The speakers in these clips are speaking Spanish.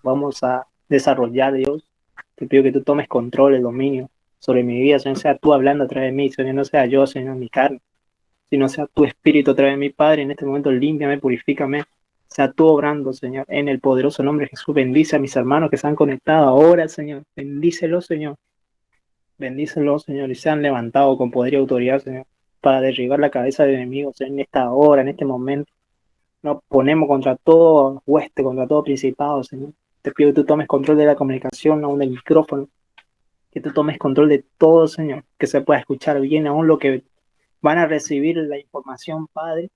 podamos a desarrollar, Dios. Te pido que tú tomes control, el dominio sobre mi vida, Señor, sea tú hablando a través de mí, Señor, no sea yo, Señor, mi carne, sino sea tu espíritu a través de mi Padre. En este momento límpiame, purifícame, sea tú obrando, Señor, en el poderoso nombre de Jesús. Bendice a mis hermanos que se han conectado ahora, Señor. Bendícelos, Señor. Bendícelos, Señor, y sean levantados con poder y autoridad, Señor, para derribar la cabeza del enemigo, Señor, en esta hora, en este momento. Nos ponemos contra todo hueste, contra todo principado, Señor. Te pido que tú tomes control de la comunicación, aún del micrófono, que tú tomes control de todo, Señor, que se pueda escuchar bien aún lo que van a recibir la información, Padre,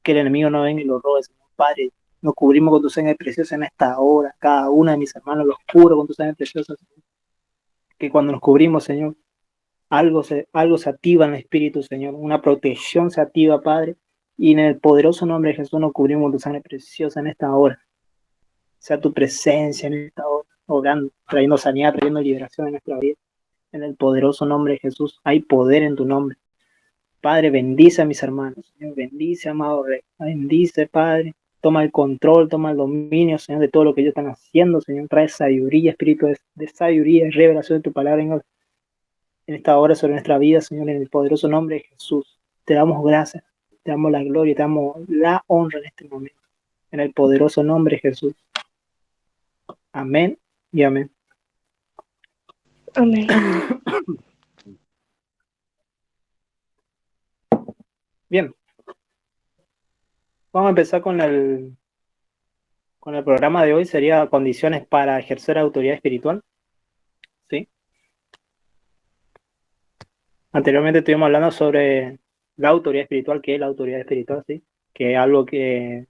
que el enemigo no venga y lo robe, Señor. Padre, nos cubrimos con tu sangre preciosa en esta hora, cada uno de mis hermanos los cubro con tu sangre preciosa, Señor. Que cuando nos cubrimos, Señor, algo se activa en el Espíritu, Señor, una protección se activa, Padre, y en el poderoso nombre de Jesús nos cubrimos con tu sangre preciosa en esta hora. Sea tu presencia en esta hora, orando, trayendo sanidad, trayendo liberación en nuestra vida. En el poderoso nombre de Jesús, hay poder en tu nombre. Padre, bendice a mis hermanos, Señor, bendice, amado Rey, bendice, Padre, toma el control, toma el dominio, Señor, de todo lo que ellos están haciendo, Señor, trae sabiduría, espíritu de sabiduría y revelación de tu palabra en esta hora sobre nuestra vida, Señor, en el poderoso nombre de Jesús. Te damos gracias, te damos la gloria, te damos la honra en este momento, en el poderoso nombre de Jesús. Amén y amén. Amén. Bien, vamos a empezar con el programa de hoy. Sería condiciones para ejercer autoridad espiritual. ¿Sí? Anteriormente estuvimos hablando sobre la autoridad espiritual, que es la autoridad espiritual, ¿sí? Que es algo que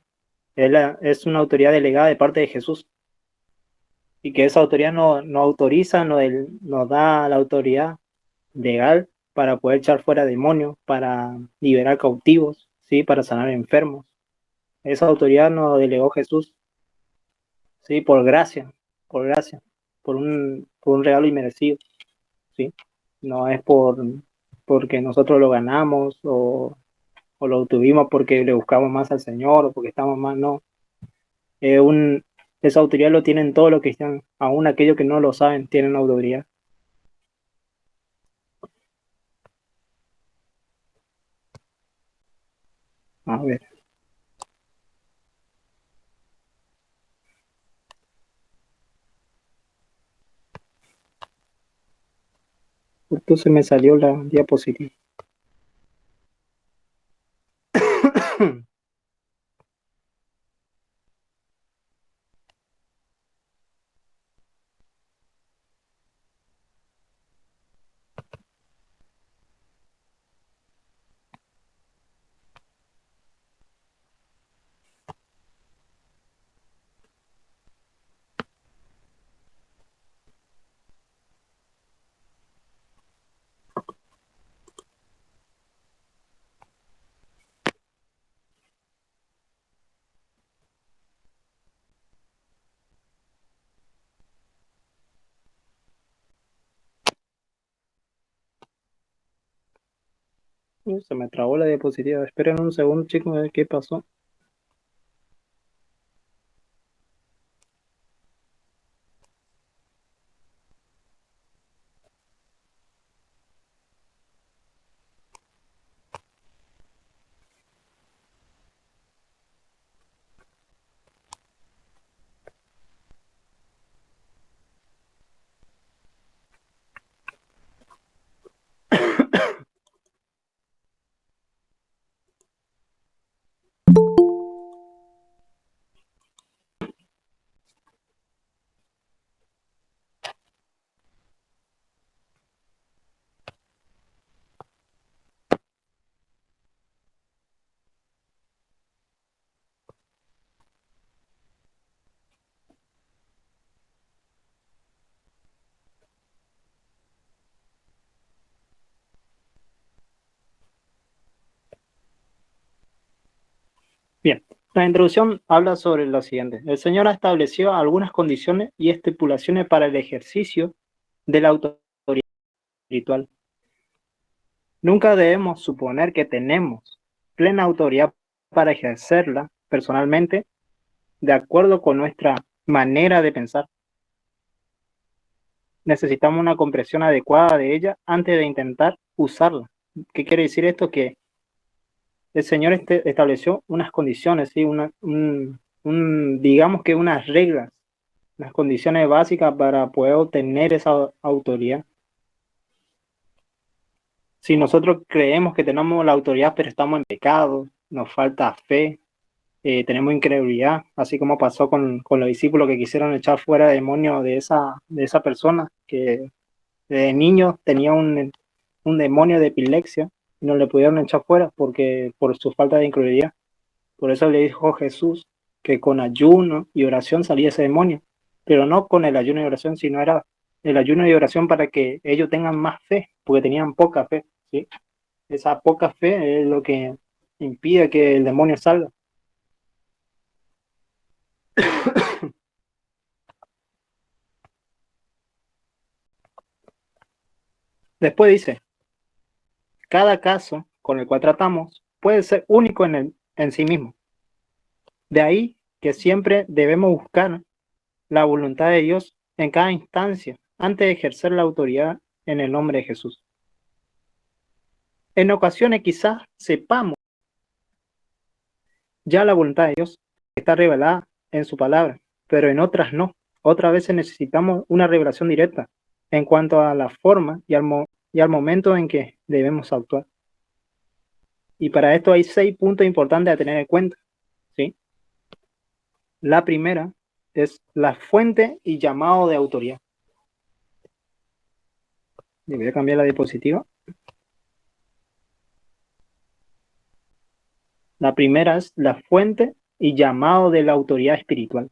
es una autoridad delegada de parte de Jesús y que esa autoridad no autoriza, nos da la autoridad legal para poder echar fuera demonios, para liberar cautivos, ¿sí? Para sanar enfermos. Esa autoridad nos delegó Jesús, ¿sí? Por gracia, por un regalo inmerecido, ¿sí? No es porque nosotros lo ganamos o lo obtuvimos porque le buscamos más al Señor o porque estamos más, no. Esa autoridad lo tienen todos los cristianos, aún aquellos que no lo saben tienen autoridad. A ver. Entonces me salió la diapositiva. Se me trabó la diapositiva. Esperen un segundo, chicos, a ver qué pasó. Bien, la introducción habla sobre lo siguiente. El Señor ha establecido algunas condiciones y estipulaciones para el ejercicio de la autoridad espiritual. Nunca debemos suponer que tenemos plena autoridad para ejercerla personalmente de acuerdo con nuestra manera de pensar. Necesitamos una comprensión adecuada de ella antes de intentar usarla. ¿Qué quiere decir esto? Que el Señor estableció unas condiciones, ¿sí? Digamos que unas reglas, las condiciones básicas para poder obtener esa autoridad. Si nosotros creemos que tenemos la autoridad, pero estamos en pecado, nos falta fe, tenemos incredulidad, así como pasó con los discípulos que quisieron echar fuera demonios de esa persona, que de niño tenía un demonio de epilepsia y no le pudieron echar fuera por su falta de incredulidad. Por eso le dijo Jesús que con ayuno y oración salía ese demonio, pero no con el ayuno y oración, sino era el ayuno y oración para que ellos tengan más fe, porque tenían poca fe, ¿sí? Esa poca fe es lo que impide que el demonio salga. Después dice, cada caso con el cual tratamos puede ser único en sí mismo. De ahí que siempre debemos buscar la voluntad de Dios en cada instancia antes de ejercer la autoridad en el nombre de Jesús. En ocasiones quizás sepamos ya la voluntad de Dios está revelada en su palabra, pero en otras no. Otras veces necesitamos una revelación directa en cuanto a la forma y al momento en que debemos actuar. Y para esto hay 6 puntos importantes a tener en cuenta, ¿sí? La primera es la fuente y llamado de autoridad. Le voy a cambiar la diapositiva. La primera es la fuente y llamado de la autoridad espiritual.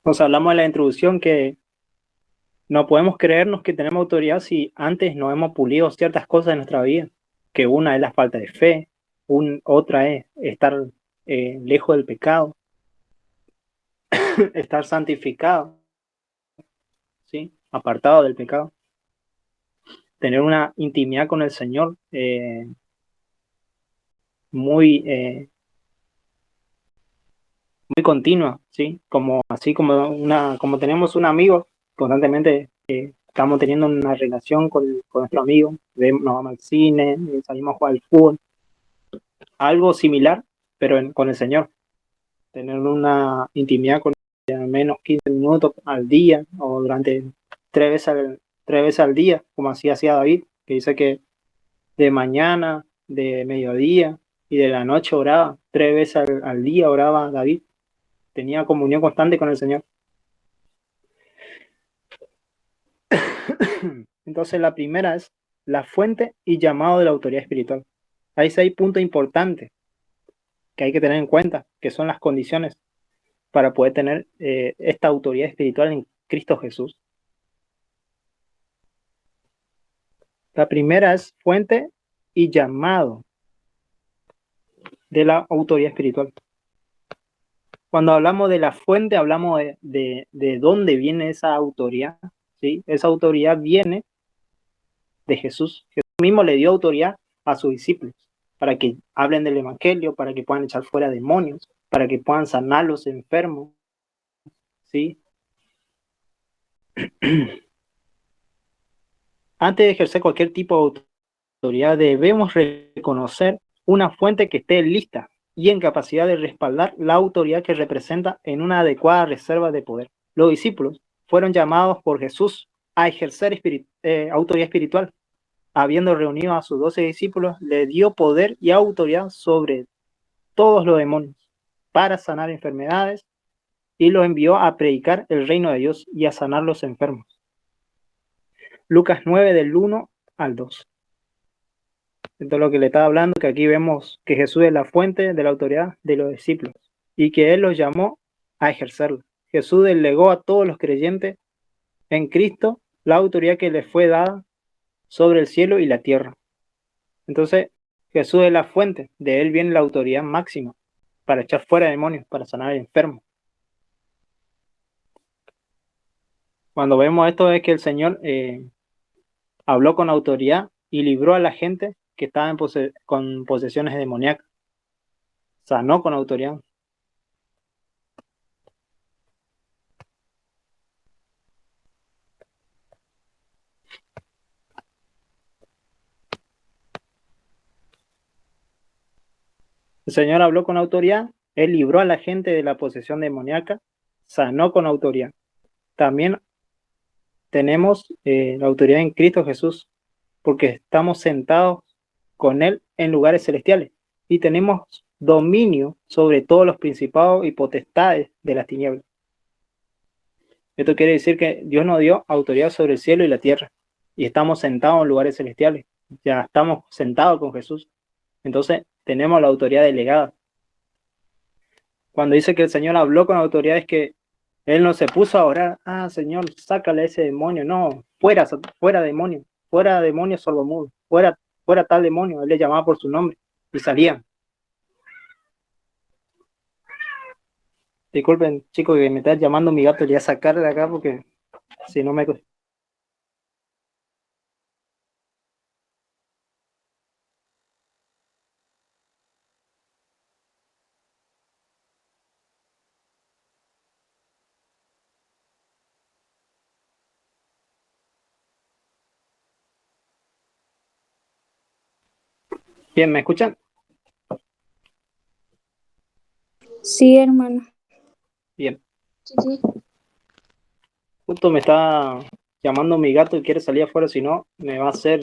Nos hablamos en la introducción que no podemos creernos que tenemos autoridad si antes no hemos pulido ciertas cosas de nuestra vida, que una es la falta de fe, otra es estar lejos del pecado, estar santificado, ¿sí? Apartado del pecado, tener una intimidad con el Señor muy, muy continua, ¿sí? Así como tenemos un amigo, constantemente estamos teniendo una relación con nuestro amigo, nos vamos al cine, salimos a jugar al fútbol, algo similar, pero con el Señor, tener una intimidad con él al menos 15 minutos al día o durante 3 veces al día, como así hacía David, que dice que de mañana, de mediodía y de la noche oraba, 3 veces al día oraba David, tenía comunión constante con el Señor. Entonces la primera es la fuente y llamado de la autoridad espiritual. Hay 6 puntos importantes que hay que tener en cuenta, que son las condiciones para poder tener esta autoridad espiritual en Cristo Jesús. La primera es fuente y llamado de la autoridad espiritual. Cuando hablamos de la fuente, hablamos de dónde viene esa autoridad, ¿sí? Esa autoridad viene de Jesús. Jesús mismo le dio autoridad a sus discípulos para que hablen del Evangelio, para que puedan echar fuera demonios, para que puedan sanar los enfermos, ¿sí? Antes de ejercer cualquier tipo de autoridad, debemos reconocer una fuente que esté lista y en capacidad de respaldar la autoridad que representa en una adecuada reserva de poder. Los discípulos fueron llamados por Jesús a ejercer autoridad espiritual. Habiendo reunido a sus 12 discípulos, le dio poder y autoridad sobre todos los demonios para sanar enfermedades y los envió a predicar el reino de Dios y a sanar los enfermos. Lucas 9 del 1 al 2. Esto es lo que le estaba hablando, que aquí vemos que Jesús es la fuente de la autoridad de los discípulos y que Él los llamó a ejercerla. Jesús delegó a todos los creyentes en Cristo la autoridad que les fue dada sobre el cielo y la tierra. Entonces, Jesús es la fuente, de Él viene la autoridad máxima para echar fuera demonios, para sanar al enfermo. Cuando vemos esto es que el Señor habló con autoridad y libró a la gente que estaba con posesiones demoníacas. sanó con autoridad. El Señor habló con autoridad, Él libró a la gente de la posesión demoníaca, sanó con autoridad. También tenemos la autoridad en Cristo Jesús, porque estamos sentados con Él en lugares celestiales y tenemos dominio sobre todos los principados y potestades de las tinieblas. Esto quiere decir que Dios nos dio autoridad sobre el cielo y la tierra y estamos sentados en lugares celestiales. Ya estamos sentados con Jesús. Entonces tenemos la autoridad delegada. Cuando dice que el Señor habló con autoridad es que Él no se puso a orar, Señor, sácale a ese demonio. No, fuera demonio sordomudo, fuera tal demonio. Él le llamaba por su nombre y salían. Disculpen, chicos, que me está llamando mi gato, le voy a sacar de acá porque si no me... Bien, ¿me escuchan? Sí, hermano. Bien. Sí. Justo me está llamando mi gato y quiere salir afuera, si no, me va a hacer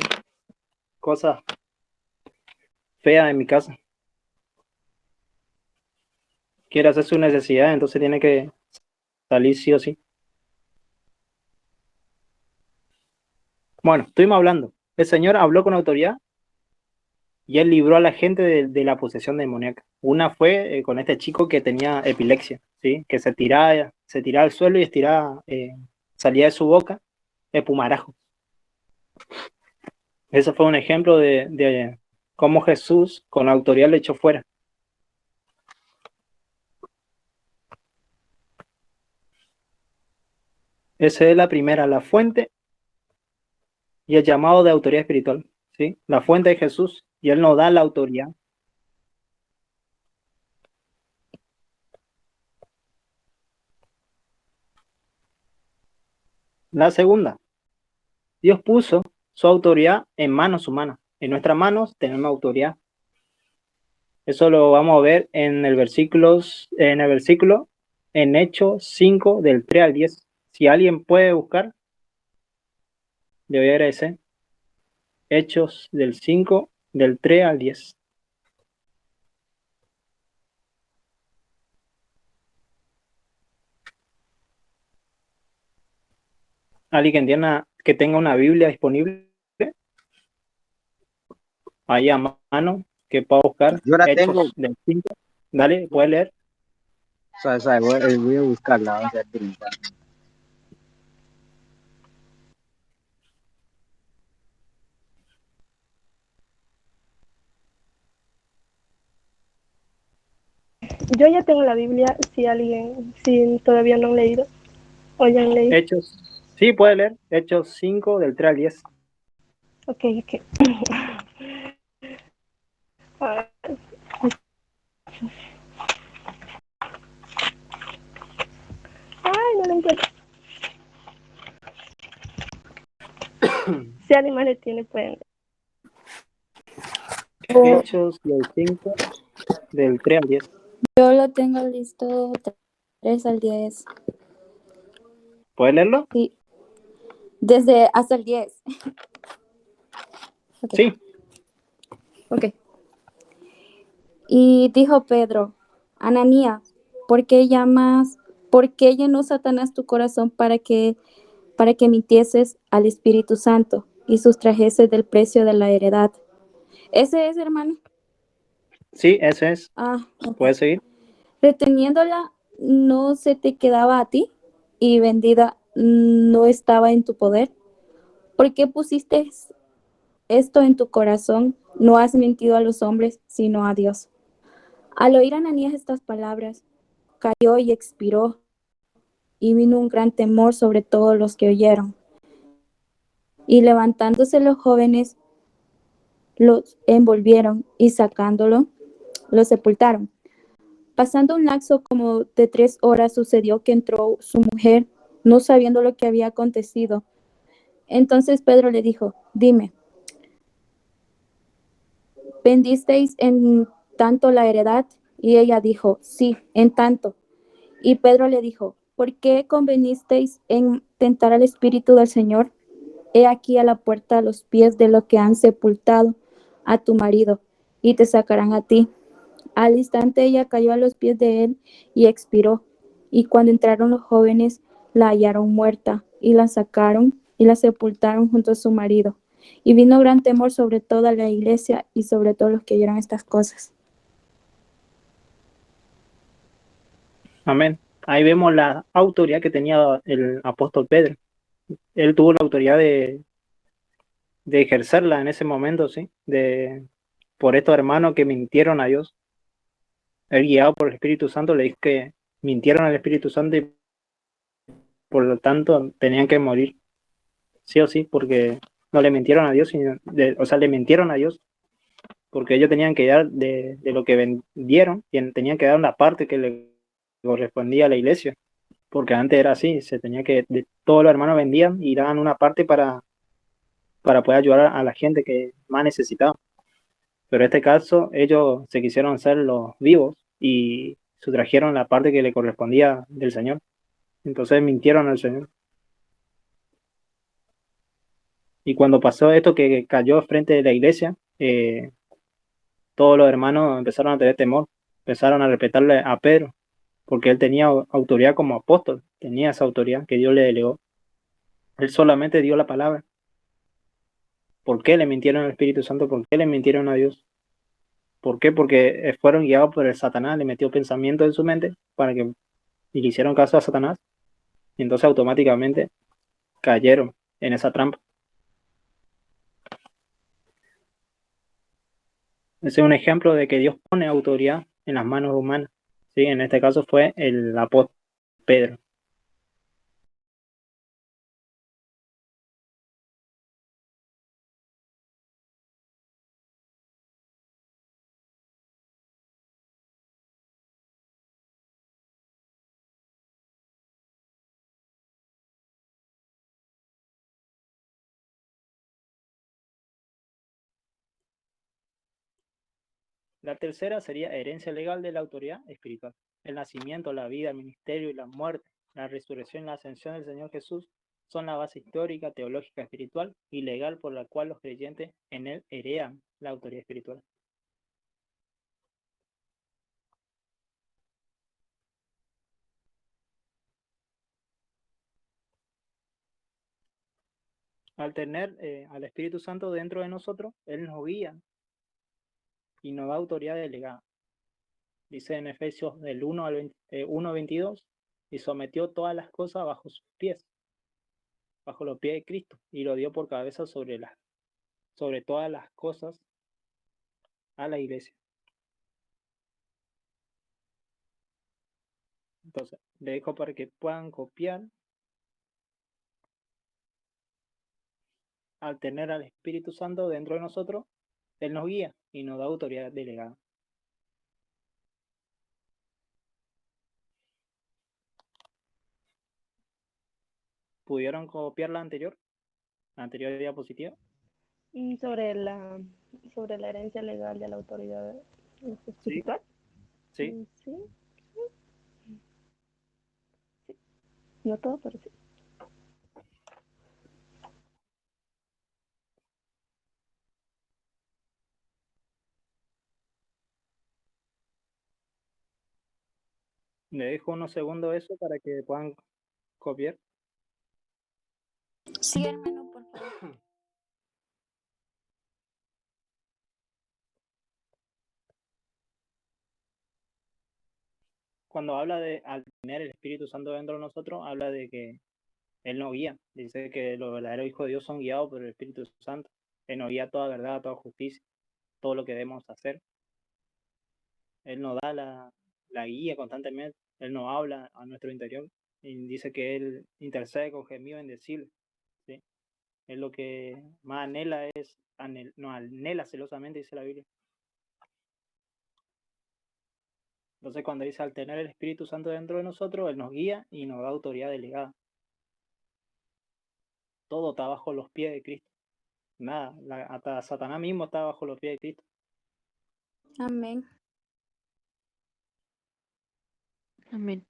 cosas feas en mi casa. Quiere hacer su necesidad, entonces tiene que salir sí o sí. Bueno, estuvimos hablando. El Señor habló con autoridad y Él libró a la gente de la posesión demoníaca. Una fue con este chico que tenía epilepsia, ¿sí? Que se tiraba al suelo y estiraba, salía de su boca espumarajo. Ese fue un ejemplo de cómo Jesús con autoridad le echó fuera. Esa es la primera, la fuente y el llamado de autoridad espiritual, ¿sí? La fuente de Jesús y Él nos da la autoridad. La segunda, Dios puso su autoridad en manos humanas. En nuestras manos tenemos autoridad. Eso lo vamos a ver en el versículo en Hechos 5 del 3 al 10. Si alguien puede buscar, le voy a agradecer. Hechos del 5 del 3 al 10. Alguien que tenga una Biblia disponible ahí a mano, que pueda buscar Yo la tengo. Hechos del 5. Dale, puedes leer. Voy a buscarla. Vamos a ver. Yo ya tengo la Biblia, si todavía no han leído o ya han leído. Hechos, sí, puede leer. Hechos 5 del 3 al 10. Ok. Ay, no lo encuentro. Si alguien más le tiene, pueden. Hechos del 5 del 3 al 10. Yo lo tengo listo 3 al 10. ¿Puedes leerlo? Sí, desde hasta el 10. Okay. Sí. Ok. Y dijo Pedro, Ananías, ¿por qué llenó Satanás tu corazón para que mintieses al Espíritu Santo y sustrajeses del precio de la heredad? ¿Ese es, hermano? Sí, ese es. Okay. ¿Puedes seguir? Reteniéndola no se te quedaba a ti y vendida no estaba en tu poder. ¿Por qué pusiste esto en tu corazón? No has mentido a los hombres, sino a Dios. Al oír Ananías estas palabras, cayó y expiró, y vino un gran temor sobre todos los que oyeron. Y levantándose los jóvenes, los envolvieron y sacándolo, lo sepultaron. Pasando un lapso como de 3 horas, sucedió que entró su mujer, no sabiendo lo que había acontecido. Entonces Pedro le dijo, dime, ¿vendisteis en tanto la heredad? Y ella dijo, sí, en tanto. Y Pedro le dijo, ¿por qué convenisteis en tentar al Espíritu del Señor? He aquí a la puerta a los pies de los que han sepultado a tu marido, y te sacarán a ti. Al instante ella cayó a los pies de él y expiró. Y cuando entraron los jóvenes, la hallaron muerta, y la sacaron y la sepultaron junto a su marido. Y vino gran temor sobre toda la iglesia y sobre todos los que oyeron estas cosas. Amén. Ahí vemos la autoridad que tenía el apóstol Pedro. Él tuvo la autoridad de ejercerla en ese momento, ¿sí? Por estos hermanos que mintieron a Dios. Él, guiado por el Espíritu Santo, le dijo que mintieron al Espíritu Santo y por lo tanto tenían que morir, sí o sí, porque no le mintieron a Dios, o sea, le mintieron a Dios, porque ellos tenían que dar de lo que vendieron, y tenían que dar una parte que le correspondía a la iglesia, porque antes era así, se tenía que, todos los hermanos vendían y daban una parte para poder ayudar a la gente que más necesitaba. Pero en este caso, ellos se quisieron ser los vivos y sustrajeron la parte que le correspondía del Señor. Entonces mintieron al Señor. Y cuando pasó esto que cayó frente de la iglesia, todos los hermanos empezaron a tener temor, empezaron a respetarle a Pedro, porque él tenía autoridad como apóstol, tenía esa autoridad que Dios le delegó. Él solamente dio la palabra. ¿Por qué le mintieron al Espíritu Santo? ¿Por qué le mintieron a Dios? ¿Por qué? Porque fueron guiados por el Satanás, le metió pensamiento en su mente para que y le hicieron caso a Satanás, y entonces automáticamente cayeron en esa trampa. Ese es un ejemplo de que Dios pone autoridad en las manos humanas. ¿Sí? En este caso fue el apóstol Pedro. La tercera sería herencia legal de la autoridad espiritual. El nacimiento, la vida, el ministerio y la muerte, la resurrección y la ascensión del Señor Jesús son la base histórica, teológica, espiritual y legal por la cual los creyentes en él heredan la autoridad espiritual. Al tener al Espíritu Santo dentro de nosotros, Él nos guía y nos da autoridad delegada. Dice en Efesios del 1:22, y sometió todas las cosas bajo sus pies, bajo los pies de Cristo, y lo dio por cabeza sobre todas las cosas a la iglesia. Entonces, le dejo para que puedan copiar. Al tener al Espíritu Santo dentro de nosotros, Él nos guía y nos da autoridad delegada. ¿Pudieron copiar la anterior diapositiva? Sobre sobre la herencia legal de la autoridad Sí, espiritual. sí. Sí, no todo, pero sí. Le dejo unos segundos eso para que puedan copiar. Sí, hermano, por favor. Cuando habla de al tener el Espíritu Santo dentro de nosotros, habla de que Él nos guía. Dice que los verdaderos hijos de Dios son guiados por el Espíritu Santo. Él nos guía a toda verdad, a toda justicia, todo lo que debemos hacer. Él nos da la guía constantemente. Él nos habla a nuestro interior y dice que Él intercede con gemidos indecibles. ¿Sí? Es lo que más anhela, no anhela celosamente, dice la Biblia. Entonces cuando dice al tener el Espíritu Santo dentro de nosotros, Él nos guía y nos da autoridad delegada. Todo está bajo los pies de Cristo. Nada, hasta Satanás mismo está bajo los pies de Cristo. Amén. Amén.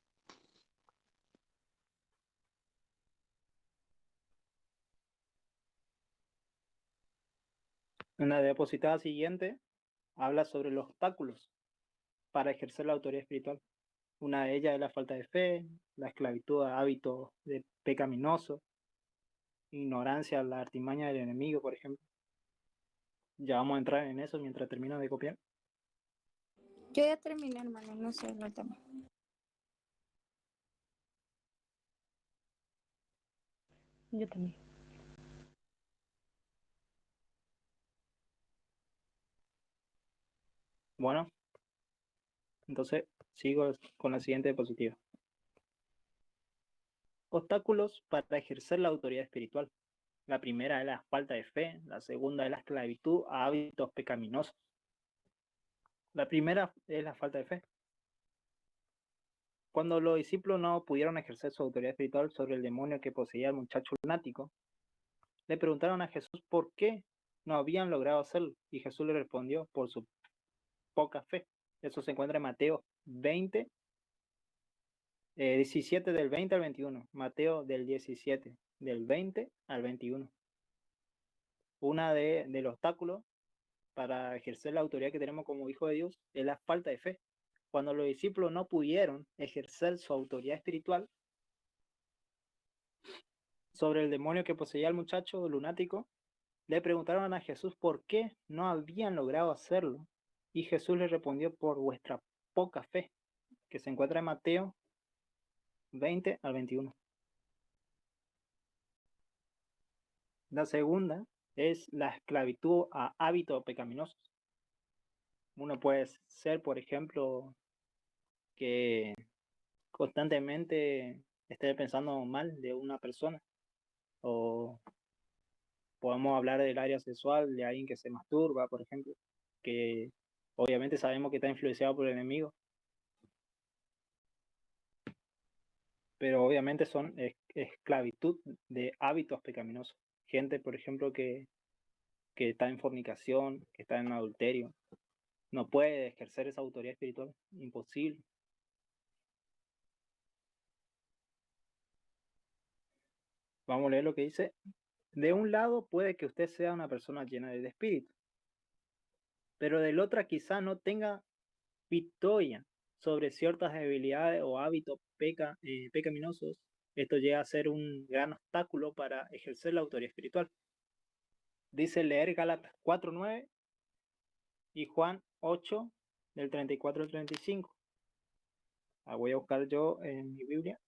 En la diapositiva siguiente habla sobre los obstáculos para ejercer la autoridad espiritual. Una de ellas es la falta de fe, la esclavitud a hábitos pecaminosos, ignorancia a la artimaña del enemigo, por ejemplo. Ya vamos a entrar en eso mientras termino de copiar. Yo ya terminé, hermano, no sé el tema. Yo también. Bueno, entonces sigo con la siguiente diapositiva. Obstáculos para ejercer la autoridad espiritual. La primera es la falta de fe, la segunda es la esclavitud a hábitos pecaminosos. La primera es la falta de fe. Cuando los discípulos no pudieron ejercer su autoridad espiritual sobre el demonio que poseía al muchacho lunático, le preguntaron a Jesús por qué no habían logrado hacerlo, y Jesús le respondió por su poca fe. Eso se encuentra en Mateo 20, 17 del 20 al 21. Mateo del 17, del 20 al 21. Una del obstáculo para ejercer la autoridad que tenemos como hijos de Dios es la falta de fe. Cuando los discípulos no pudieron ejercer su autoridad espiritual sobre el demonio que poseía al muchacho lunático, le preguntaron a Jesús por qué no habían logrado hacerlo. Y Jesús les respondió por vuestra poca fe, que se encuentra en Mateo 20 al 21. La segunda es la esclavitud a hábitos pecaminosos. Uno puede ser, por ejemplo, que constantemente esté pensando mal de una persona, o podemos hablar del área sexual de alguien que se masturba, por ejemplo, que obviamente sabemos que está influenciado por el enemigo, pero obviamente son esclavitud de hábitos pecaminosos. Gente, por ejemplo, que está en fornicación, que está en adulterio, no puede ejercer esa autoridad espiritual, imposible. Vamos a leer lo que dice. De un lado puede que usted sea una persona llena de espíritu, pero del otro quizá no tenga victoria sobre ciertas debilidades o hábitos pecaminosos. Esto llega a ser un gran obstáculo para ejercer la autoridad espiritual. Dice leer Gálatas 4:9 y Juan 8, del 34 al 35. Voy a buscar yo en mi Biblia.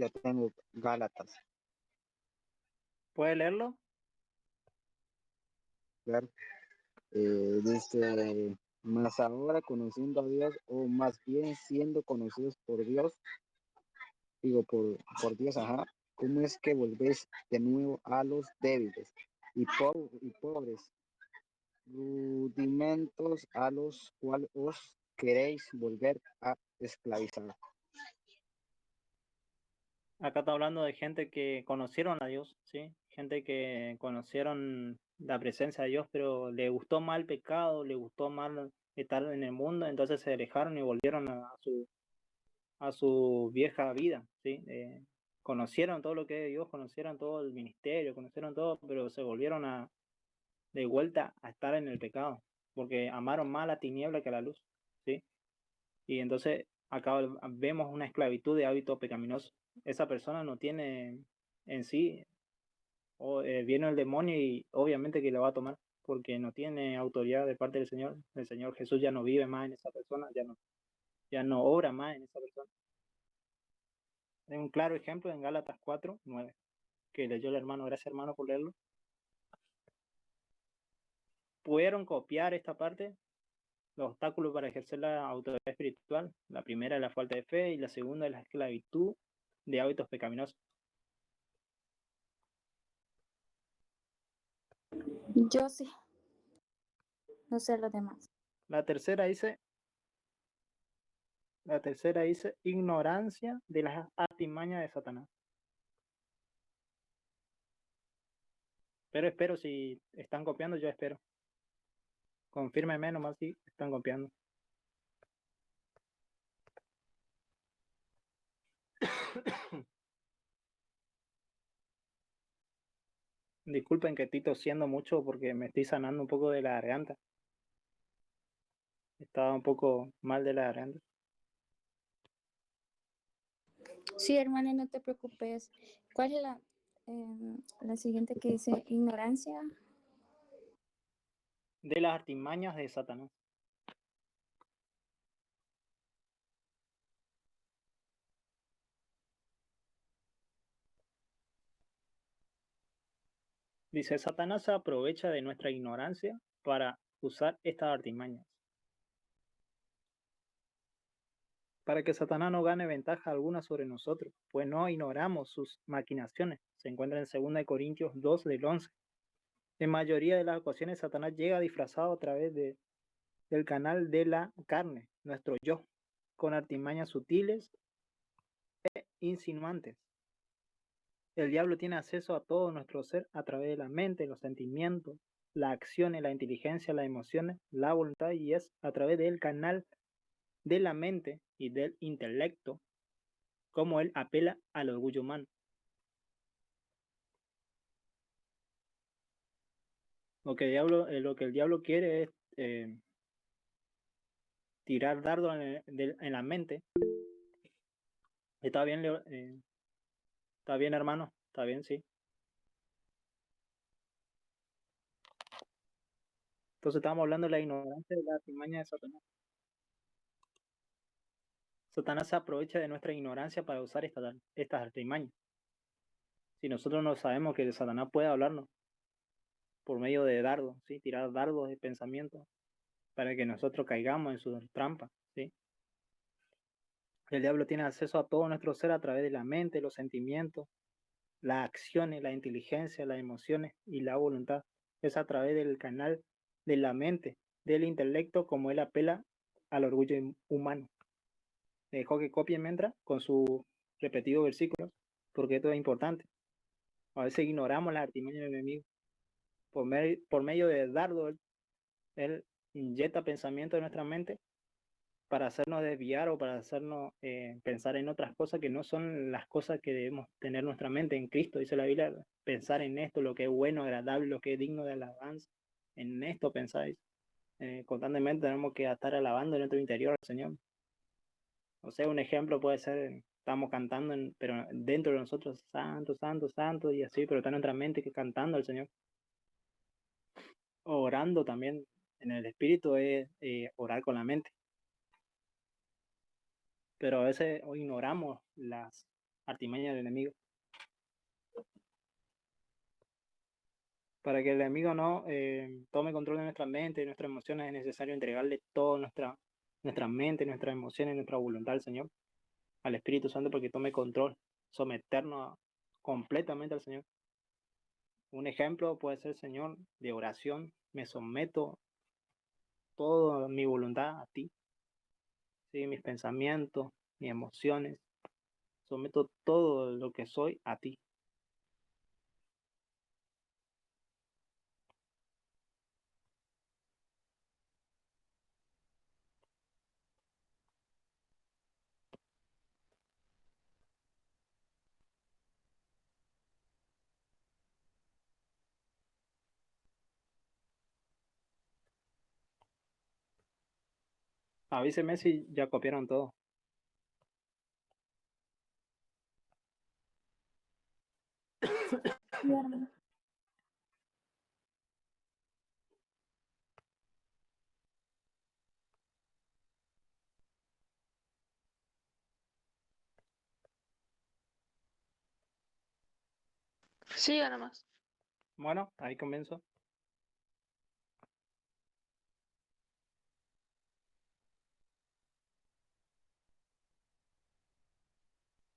Ya tengo Gálatas. ¿Puede leerlo? Claro. Dice, más ahora conociendo a Dios, o más bien siendo conocidos por Dios, digo, por Dios, ajá, ¿cómo es que volvéis de nuevo a los débiles y pobres rudimentos a los cuales os queréis volver a esclavizar? Acá está hablando de gente que conocieron a Dios, ¿sí? Gente que conocieron la presencia de Dios, pero le gustó mal el pecado, le gustó mal estar en el mundo, entonces se alejaron y volvieron a su vieja vida, ¿sí? Conocieron todo lo que es de Dios, conocieron todo el ministerio, conocieron todo, pero se volvieron de vuelta a estar en el pecado, porque amaron más la tiniebla que la luz, ¿sí? Y entonces acá vemos una esclavitud de hábitos pecaminosos. Esa persona no tiene en sí, viene el demonio y obviamente que lo va a tomar, porque no tiene autoridad de parte del Señor. El Señor Jesús ya no vive más en esa persona, ya no obra más en esa persona. un claro ejemplo en Gálatas 4:9, que leyó el hermano. Gracias, hermano, por leerlo. ¿Pudieron copiar esta parte? Los obstáculos para ejercer la autoridad espiritual. La primera es la falta de fe y la segunda es la esclavitud de hábitos pecaminosos. Yo sí, no sé los demás. La tercera dice ignorancia de las artimañas de Satanás. Pero espero, si están copiando, yo espero. Confírmeme nomás si están copiando. Disculpen que estoy tosiendo mucho porque me estoy sanando un poco de la garganta. Estaba un poco mal de la garganta. Sí, hermana, no te preocupes. ¿Cuál es la siguiente que dice ignorancia? De las artimañas de Satanás. Dice, Satanás se aprovecha de nuestra ignorancia para usar estas artimañas. Para que Satanás no gane ventaja alguna sobre nosotros, pues no ignoramos sus maquinaciones. Se encuentra en 2 Corintios 2 del 11. En mayoría de las ocasiones, Satanás llega disfrazado a través del canal de la carne, nuestro yo, con artimañas sutiles e insinuantes. El diablo tiene acceso a todo nuestro ser a través de la mente, los sentimientos, la acción, la inteligencia, las emociones, la voluntad, y es a través del canal de la mente y del intelecto como él apela al orgullo humano. Lo que el diablo quiere es tirar dardo en la mente. ¿Está bien, está bien, hermano? ¿Está bien? Sí. Entonces estamos hablando de la ignorancia de la artimaña de Satanás. Satanás se aprovecha de nuestra ignorancia para usar estas artimañas. Si nosotros no sabemos que Satanás puede hablarnos por medio de dardos, ¿sí? Tirar dardos de pensamiento para que nosotros caigamos en sus trampas, ¿sí? El diablo tiene acceso a todo nuestro ser a través de la mente, los sentimientos, las acciones, la inteligencia, las emociones y la voluntad. Es a través del canal de la mente, del intelecto, como él apela al orgullo humano. Me dejó que copie mientras con sus repetidos versículos, porque esto es importante. A veces ignoramos las artimañas del enemigo. Por medio de dardo, él inyecta pensamiento en nuestra mente para hacernos desviar o para hacernos pensar en otras cosas que no son las cosas que debemos tener nuestra mente en Cristo. Dice la Biblia, pensar en esto, lo que es bueno, agradable, lo que es digno de alabanza. En esto pensáis. Constantemente tenemos que estar alabando en nuestro interior al Señor. O sea, un ejemplo puede ser, estamos cantando, pero dentro de nosotros, santo, santo, santo, y así, pero está en nuestra mente que cantando al Señor. Orando también en el Espíritu es orar con la mente. Pero a veces ignoramos las artimañas del enemigo. Para que el enemigo no tome control de nuestra mente y nuestras emociones, es necesario entregarle toda nuestra mente, nuestras emociones, nuestra voluntad al Señor, al Espíritu Santo, porque tome control, someternos completamente al Señor. Un ejemplo puede ser, Señor, de oración. Me someto toda mi voluntad a ti, ¿sí? Mis pensamientos, mis emociones, someto todo lo que soy a ti. Avíseme si ya copiaron todo. Sí, hermana. Siga nomás. Bueno, ahí comienzo.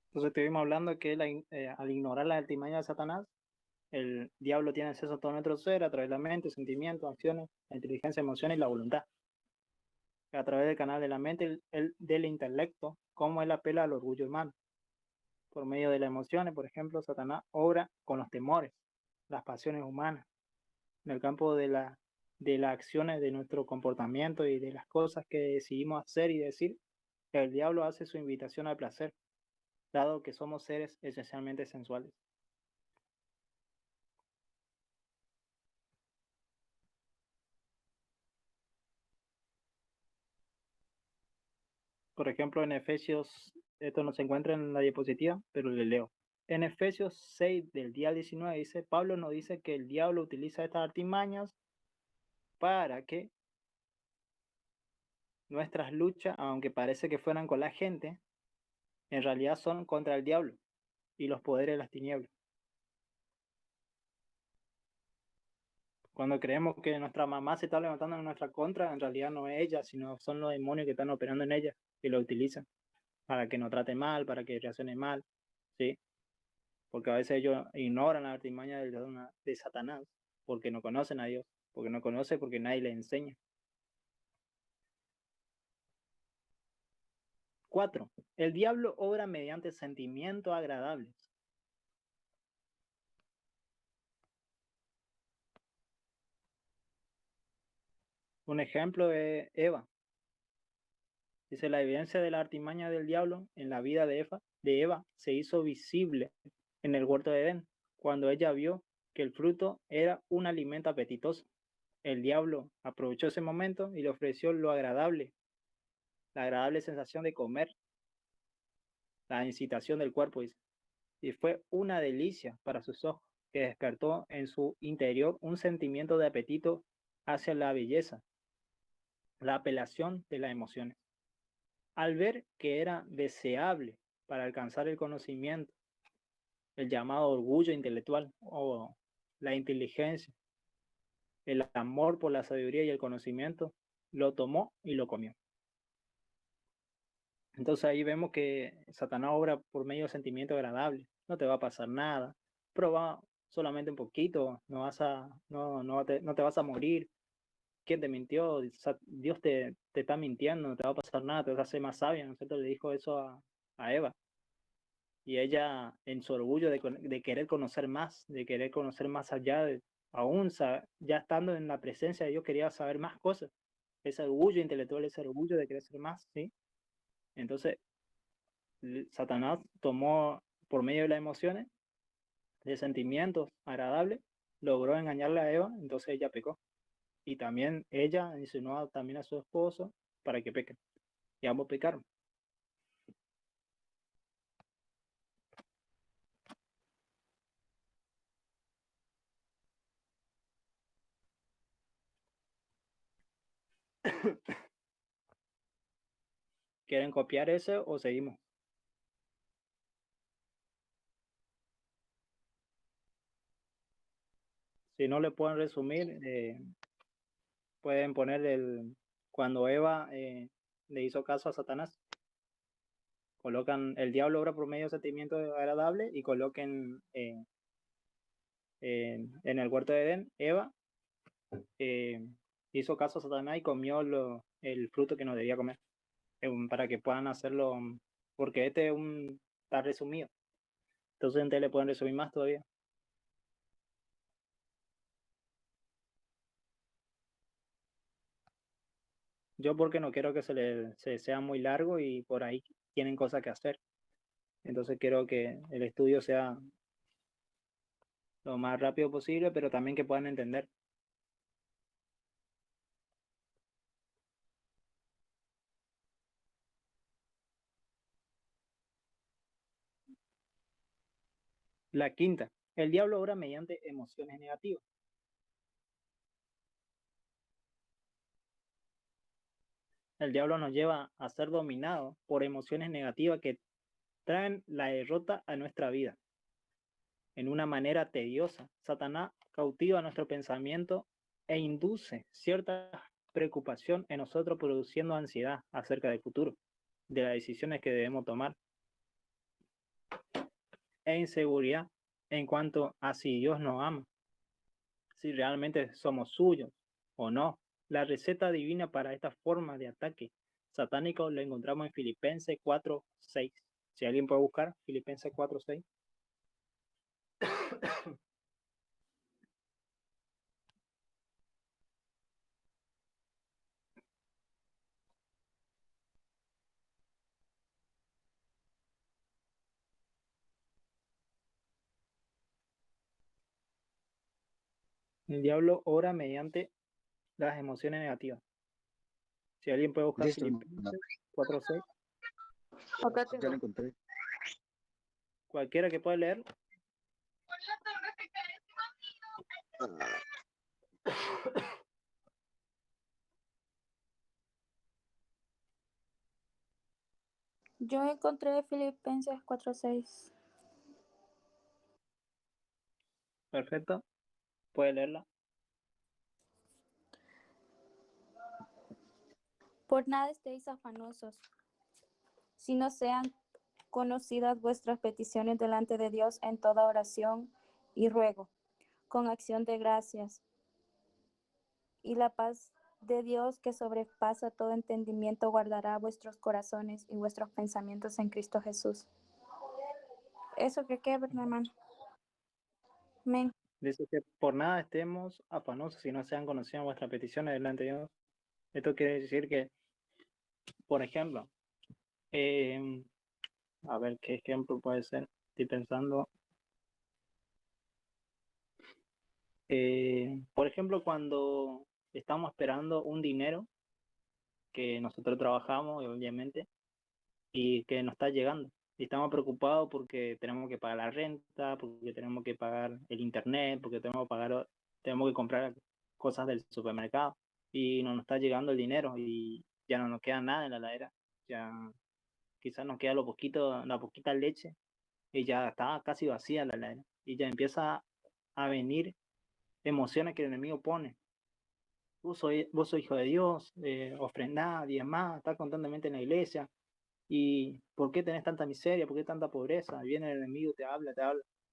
Entonces estuvimos hablando que al ignorar la artimaña de Satanás, el diablo tiene acceso a todo nuestro ser a través de la mente, sentimientos, acciones, la inteligencia, emociones y la voluntad. A través del canal de la mente, del intelecto, como él apela al orgullo humano. Por medio de las emociones, por ejemplo, Satanás obra con los temores, las pasiones humanas, en el campo de las acciones de nuestro comportamiento y de las cosas que decidimos hacer y decir. El diablo hace su invitación al placer, dado que somos seres esencialmente sensuales. Por ejemplo, en Efesios, esto no se encuentra en la diapositiva, pero le leo. En Efesios 6, del día 19, dice, Pablo nos dice que el diablo utiliza estas artimañas para que nuestras luchas, aunque parece que fueran con la gente, en realidad son contra el diablo y los poderes de las tinieblas. Cuando creemos que nuestra mamá se está levantando en nuestra contra, en realidad no es ella, sino son los demonios que están operando en ella y lo utilizan para que nos trate mal, para que reaccione mal, ¿sí? Porque a veces ellos ignoran la artimaña de Satanás, porque no conocen a Dios, porque no conocen, porque nadie les enseña. 4. El diablo obra mediante sentimientos agradables. Un ejemplo es Eva. Dice, la evidencia de la artimaña del diablo en la vida de Eva se hizo visible en el huerto de Edén, cuando ella vio que el fruto era un alimento apetitoso. El diablo aprovechó ese momento y le ofreció lo agradable, la agradable sensación de comer, la incitación del cuerpo, dice. Y fue una delicia para sus ojos, que despertó en su interior un sentimiento de apetito hacia la belleza, la apelación de las emociones. Al ver que era deseable para alcanzar el conocimiento, el llamado orgullo intelectual o la inteligencia, el amor por la sabiduría y el conocimiento, lo tomó y lo comió. Entonces ahí vemos que Satanás obra por medio de sentimientos agradables. No te va a pasar nada. Proba solamente un poquito. No te vas a morir. ¿Quién te mintió? Dios te está mintiendo. No te va a pasar nada. Te vas a hacer más sabia. ¿No es cierto? Le dijo eso a Eva. Y ella, en su orgullo de querer conocer más, de querer conocer más allá, aún ya estando en la presencia de Dios, quería saber más cosas. Ese orgullo intelectual, ese orgullo de querer ser más, ¿sí? Entonces, Satanás tomó por medio de las emociones, de sentimientos agradables, logró engañarle a Eva, entonces ella pecó. Y también ella insinuó también a su esposo para que pequen. Y ambos pecaron. ¿Quieren copiar ese o seguimos? Si no le pueden resumir, pueden poner cuando Eva le hizo caso a Satanás. Colocan el diablo obra por medio de sentimientos agradables y coloquen en el huerto de Edén, Eva hizo caso a Satanás y comió el fruto que no debía comer, para que puedan hacerlo, porque está resumido. Entonces ustedes le pueden resumir más todavía. Yo porque no quiero que se sea muy largo y por ahí tienen cosas que hacer. Entonces quiero que el estudio sea lo más rápido posible, pero también que puedan entender. La quinta, el diablo obra mediante emociones negativas. El diablo nos lleva a ser dominados por emociones negativas que traen la derrota a nuestra vida. en una manera tediosa. Satanás cautiva nuestro pensamiento e induce cierta preocupación en nosotros, produciendo ansiedad acerca del futuro, de las decisiones que debemos tomar, e inseguridad en cuanto a si Dios nos ama, si realmente somos suyos o no. La receta divina para esta forma de ataque satánico lo encontramos en Filipenses 4:6. Si alguien puede buscar Filipenses 4:6. El diablo obra mediante las emociones negativas. Si alguien puede buscar Listo, hermano. Filipenses 4:6, Acá Ya lo tengo. encontré. cualquiera que pueda leer. Yo encontré Filipenses 4:6. Perfecto, puede leerla. Por nada estéis afanosos, sino sean conocidas vuestras peticiones delante de Dios en toda oración y ruego, con acción de gracias. Y la paz de Dios, que sobrepasa todo entendimiento, guardará vuestros corazones y vuestros pensamientos en Cristo Jesús. Eso que qué, hermano. Amén. Dice que por nada estemos afanosos si no sean conocidas vuestras peticiones delante de Dios. Esto quiere decir que, por ejemplo, a ver qué ejemplo puede ser. Estoy pensando, por ejemplo, cuando estamos esperando un dinero que nosotros trabajamos, obviamente, y que no está llegando. Y estamos preocupados porque tenemos que pagar la renta, porque tenemos que pagar el internet, porque tenemos que comprar cosas del supermercado y no nos está llegando el dinero y ya no nos queda nada en la heladera. Ya quizás nos queda la poquita leche y ya está casi vacía la heladera. Y ya empieza a venir emociones que el enemigo pone. Vos sos hijo de Dios, ofrendá, diezmá, está constantemente en la iglesia. ¿Y por qué tenés tanta miseria? ¿Por qué tanta pobreza? Viene el enemigo, te habla,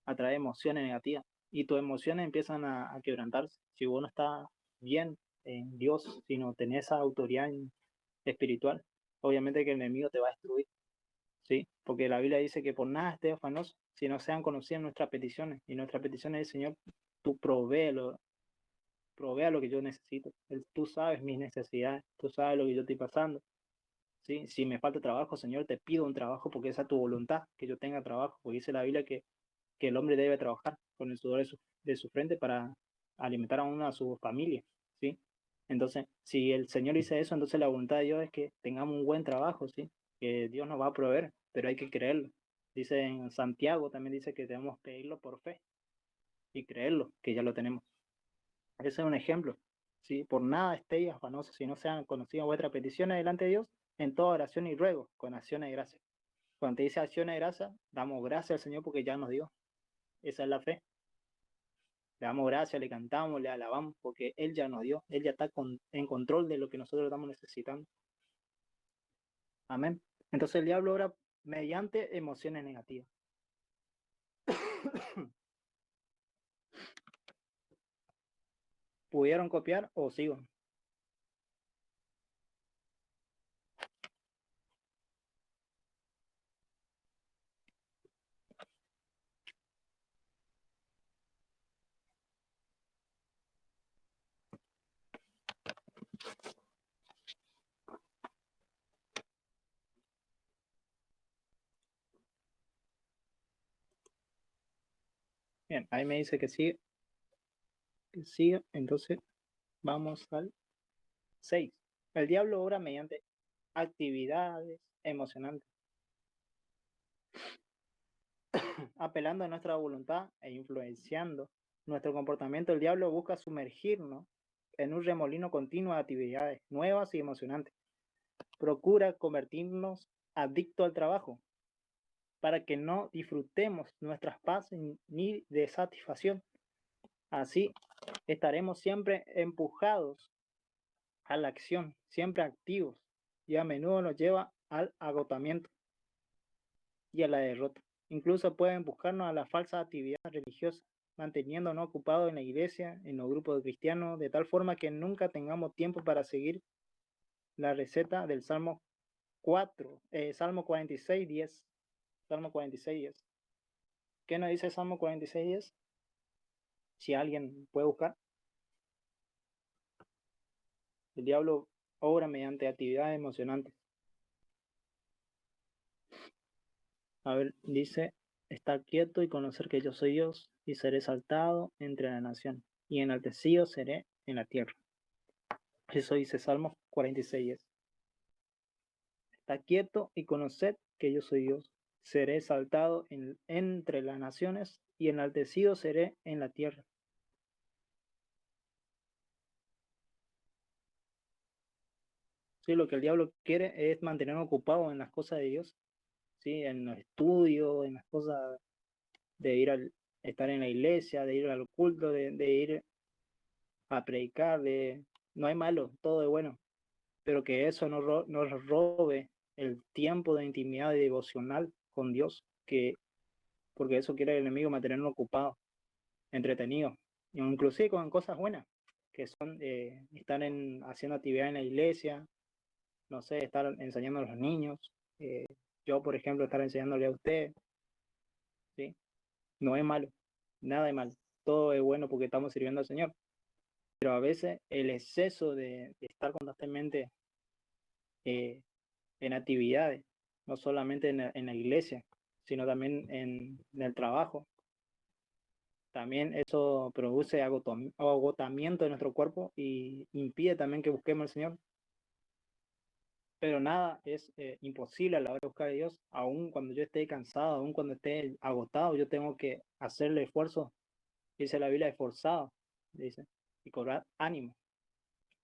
atrae emociones negativas. Y tus emociones empiezan a quebrantarse. Si vos no estás bien en Dios, si no tenés esa autoridad espiritual, obviamente que el enemigo te va a destruir. ¿Sí? Porque la Biblia dice que por nada estés afanoso, si no sean conocidas nuestras peticiones. Y nuestras peticiones es, Señor, tú provea lo que yo necesito. Tú sabes mis necesidades, tú sabes lo que yo estoy pasando. ¿Sí? Si me falta trabajo, Señor, te pido un trabajo porque esa es tu voluntad, que yo tenga trabajo, porque dice la Biblia que el hombre debe trabajar con el sudor de su frente para alimentar a su familia, ¿sí? Entonces, si el Señor dice eso, entonces la voluntad de Dios es que tengamos un buen trabajo, ¿sí? Que Dios nos va a proveer, pero hay que creerlo. Dice en Santiago, también dice que debemos pedirlo por fe y creerlo, que ya lo tenemos. Ese es un ejemplo, ¿sí? Por nada estéis afanosos, si no sean conocidas vuestras peticiones delante de Dios, en toda oración y ruego, con acciones de gracia. Cuando te dice acciones de gracia, damos gracias al Señor porque ya nos dio. Esa es la fe. Le damos gracias, le cantamos, le alabamos porque Él ya nos dio. Él ya está en control de lo que nosotros estamos necesitando. Amén. Entonces el diablo obra mediante emociones negativas. ¿Pudieron copiar o sigo? Bien, ahí me dice que sigue. Que sigue. Entonces vamos al 6. El diablo obra mediante actividades emocionantes, apelando a nuestra voluntad e influenciando nuestro comportamiento. El diablo busca sumergirnos en un remolino continuo de actividades nuevas y emocionantes. Procura convertirnos adictos al trabajo, para que no disfrutemos nuestras paz ni de satisfacción. Así estaremos siempre empujados a la acción, siempre activos, y a menudo nos lleva al agotamiento y a la derrota. Incluso puede empujarnos a la falsa actividad religiosa, manteniéndonos ocupados en la iglesia, en los grupos de cristianos, de tal forma que nunca tengamos tiempo para seguir la receta del Salmo 46, 10. Salmo 46, 10. ¿Qué nos dice el Salmo 46, 10? Si alguien puede buscar. El diablo obra mediante actividades emocionantes. A ver, dice, estar quieto y conocer que yo soy Dios, y seré exaltado entre la nación, y enaltecido seré en la tierra. Eso dice Salmos 46. Está quieto y conoced que yo soy Dios, seré exaltado entre las naciones, y enaltecido seré en la tierra. Sí, lo que el diablo quiere es mantenernos ocupados en las cosas de Dios, ¿sí? En los estudios, en las cosas de estar en la iglesia, de ir al culto, de ir a predicar, no hay malo, todo es bueno, pero que eso nos robe el tiempo de intimidad y devocional con Dios, porque eso quiere el enemigo, mantenernos ocupados, entretenidos, inclusive con cosas buenas, que son estar haciendo actividad en la iglesia, no sé, estar enseñando a los niños, yo por ejemplo estar enseñándole a usted, ¿sí? No es malo, nada de mal, todo es bueno porque estamos sirviendo al Señor. Pero a veces el exceso de estar constantemente en actividades, no solamente en la iglesia, sino también en el trabajo, también eso produce agotamiento de nuestro cuerpo y impide también que busquemos al Señor. Pero nada es imposible a la hora de buscar a Dios, aun cuando yo esté cansado, aun cuando esté agotado, yo tengo que hacerle esfuerzo. Dice la Biblia, esforzado, dice, y cobrar ánimo.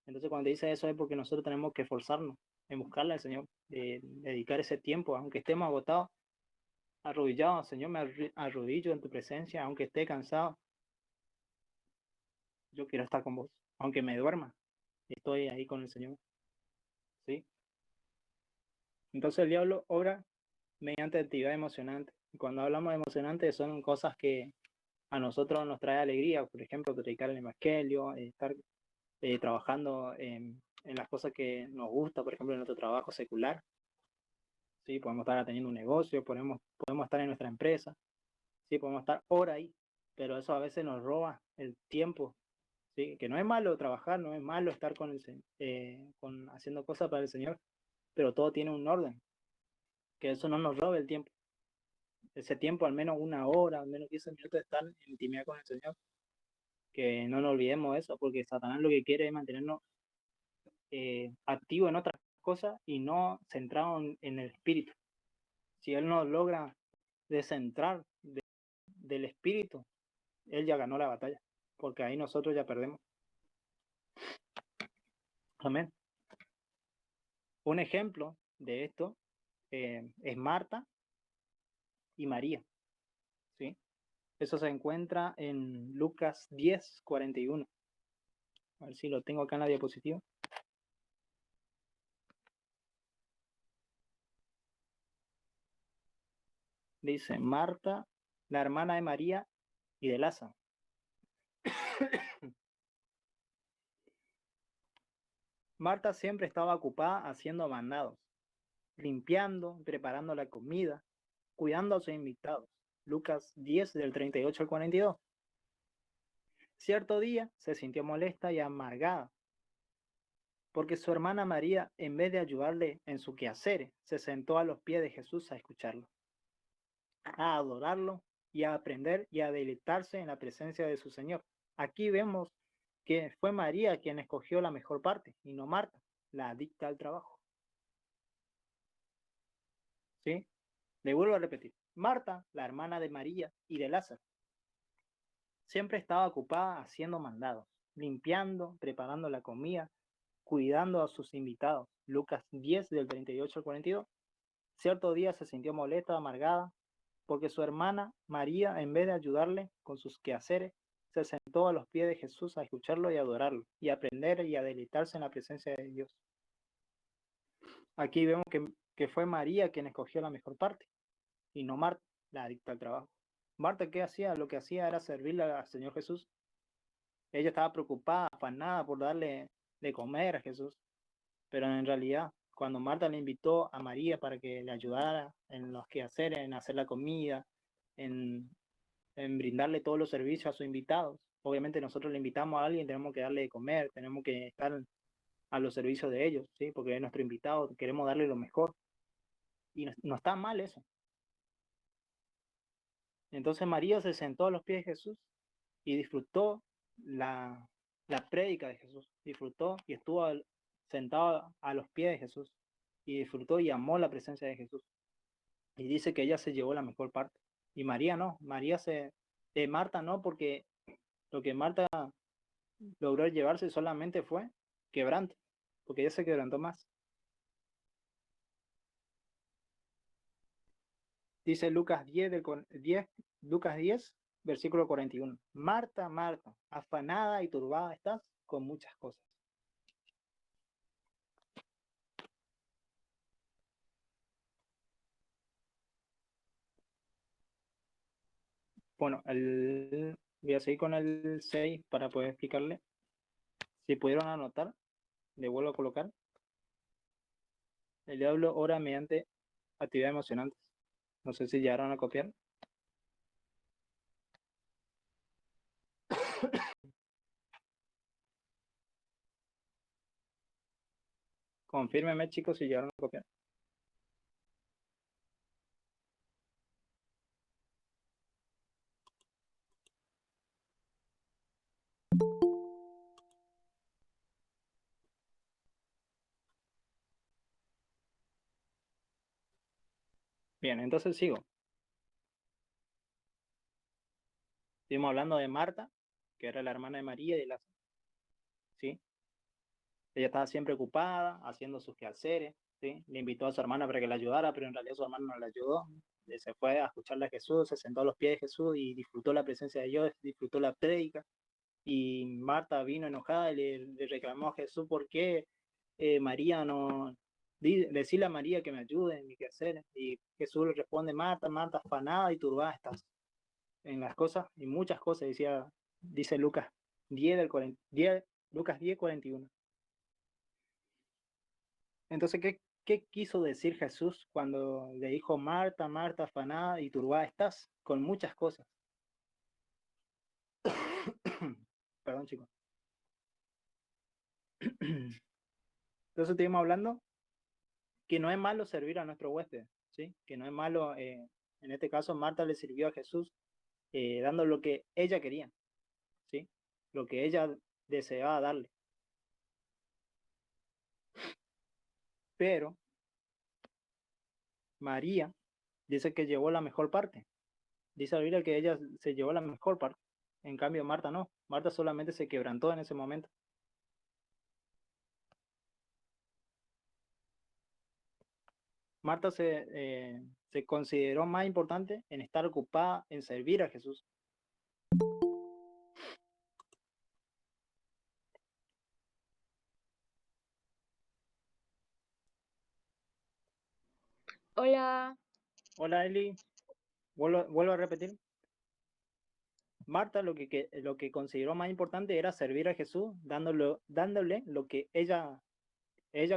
Entonces cuando dice eso es porque nosotros tenemos que esforzarnos en buscarle al Señor, dedicar ese tiempo, aunque estemos agotados, arrodillados, Señor, me arrodillo en tu presencia, aunque esté cansado, yo quiero estar con vos, aunque me duerma, estoy ahí con el Señor, ¿sí? Entonces el diablo obra mediante actividad emocionante. Y cuando hablamos de emocionante son cosas que a nosotros nos trae alegría, por ejemplo, predicar el evangelio, estar trabajando en las cosas que nos gusta, por ejemplo, en nuestro trabajo secular, ¿sí? Podemos estar atendiendo un negocio, podemos estar en nuestra empresa, ¿sí? Podemos estar horas ahí, pero eso a veces nos roba el tiempo, ¿sí? Que no es malo trabajar, no es malo estar haciendo cosas para el Señor, pero todo tiene un orden, que eso no nos robe el tiempo. Ese tiempo, al menos una hora, al menos 15 minutos de estar en intimidad con el Señor, que no nos olvidemos de eso, porque Satanás lo que quiere es mantenernos activos en otras cosas y no centrados en el espíritu. Si él nos logra descentrar del espíritu, él ya ganó la batalla, porque ahí nosotros ya perdemos. Amén. Un ejemplo de esto es Marta y María, ¿sí? Eso se encuentra en Lucas 10, 41. A ver si lo tengo acá en la diapositiva. Dice, Marta, la hermana de María y de Lázaro. Marta siempre estaba ocupada haciendo mandados, limpiando, preparando la comida, cuidando a sus invitados. Lucas 10 del 38 al 42. Cierto día se sintió molesta y amargada, porque su hermana María, en vez de ayudarle en su quehacer, se sentó a los pies de Jesús a escucharlo, a adorarlo y a aprender y a deleitarse en la presencia de su Señor. Aquí vemos que fue María quien escogió la mejor parte y no Marta, la adicta al trabajo. ¿Sí? Le vuelvo a repetir. Marta, la hermana de María y de Lázaro, siempre estaba ocupada haciendo mandados, limpiando, preparando la comida, cuidando a sus invitados. Lucas 10 del 38 al 42. Cierto día se sintió molesta, amargada, porque su hermana María, en vez de ayudarle con sus quehaceres, se sentó a los pies de Jesús a escucharlo y adorarlo, y aprender y a deleitarse en la presencia de Dios. Aquí vemos que fue María quien escogió la mejor parte, y no Marta, la adicta al trabajo. Marta, ¿qué hacía? Lo que hacía era servirle al Señor Jesús. Ella estaba preocupada, afanada por darle de comer a Jesús, pero en realidad, cuando Marta le invitó a María para que le ayudara en los quehaceres, en hacer la comida, en brindarle todos los servicios a sus invitados. Obviamente nosotros le invitamos a alguien, tenemos que darle de comer, tenemos que estar a los servicios de ellos, ¿sí? Porque es nuestro invitado, queremos darle lo mejor. Y no está mal eso. Entonces María se sentó a los pies de Jesús y disfrutó la prédica de Jesús, disfrutó y estuvo sentado a los pies de Jesús y disfrutó y amó la presencia de Jesús. Y dice que ella se llevó la mejor parte. Y María no, Marta no, porque lo que Marta logró llevarse solamente fue quebranto, porque ella se quebrantó más. Dice Lucas 10, versículo 41. Marta, Marta, afanada y turbada estás con muchas cosas. Bueno, voy a seguir con el 6 para poder explicarle. Si pudieron anotar, le vuelvo a colocar. El diablo ora mediante actividades emocionantes. No sé si llegaron a copiar. Confírmeme, chicos, si llegaron a copiar. Bien, entonces sigo. Estuvimos hablando de Marta, que era la hermana de María y de Lázaro. ¿Sí? Ella estaba siempre ocupada, haciendo sus quehaceres, ¿sí? Le invitó a su hermana para que la ayudara, pero en realidad su hermana no la ayudó. Se fue a escucharle a Jesús, se sentó a los pies de Jesús y disfrutó la presencia de Dios, disfrutó la prédica. Y Marta vino enojada y le reclamó a Jesús por qué María no... Decirle a María que me ayude en mi quehacer. Y Jesús le responde, Marta, Marta, afanada y turbada estás en las cosas, y muchas cosas, dice Lucas 10:41. Entonces, ¿qué quiso decir Jesús cuando le dijo, Marta, Marta, afanada y turbada estás con muchas cosas? Perdón, chicos. Entonces estuvimos hablando que no es malo servir a nuestro huésped, ¿sí? Que no es malo, en este caso Marta le sirvió a Jesús dando lo que ella quería, ¿sí? Lo que ella deseaba darle. Pero María dice que llevó la mejor parte. Dice la Biblia que ella se llevó la mejor parte. En cambio, Marta no. Marta solamente se quebrantó en ese momento. Marta se consideró más importante en estar ocupada en servir a Jesús. Hola. Hola, Eli. Vuelvo a repetir. Marta lo que consideró más importante era servir a Jesús, dándole lo que ella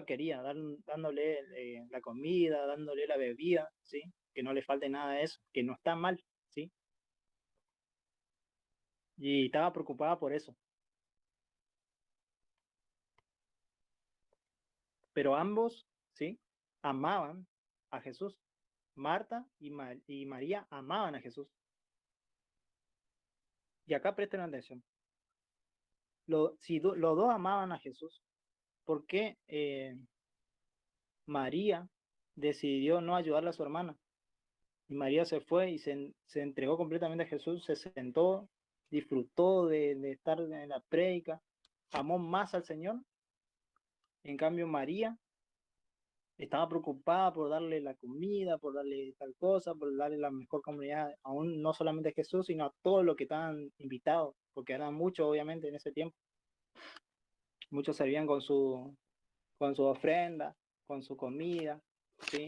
quería, dándole la comida, dándole la bebida, ¿sí? Que no le falte nada de eso, que no está mal, ¿sí? Y estaba preocupada por eso. Pero ambos, ¿sí? Amaban a Jesús. Marta y María amaban a Jesús. Y acá presten atención. Si los dos amaban a Jesús, ¿por qué María decidió no ayudarle a su hermana? Y María se fue y se entregó completamente a Jesús, se sentó, disfrutó de estar en la prédica, amó más al Señor. En cambio, María estaba preocupada por darle la comida, por darle tal cosa, por darle la mejor comunidad, aún no solamente a Jesús, sino a todos los que estaban invitados, porque eran muchos, obviamente, en ese tiempo. Muchos servían con su ofrenda, con su comida, ¿sí?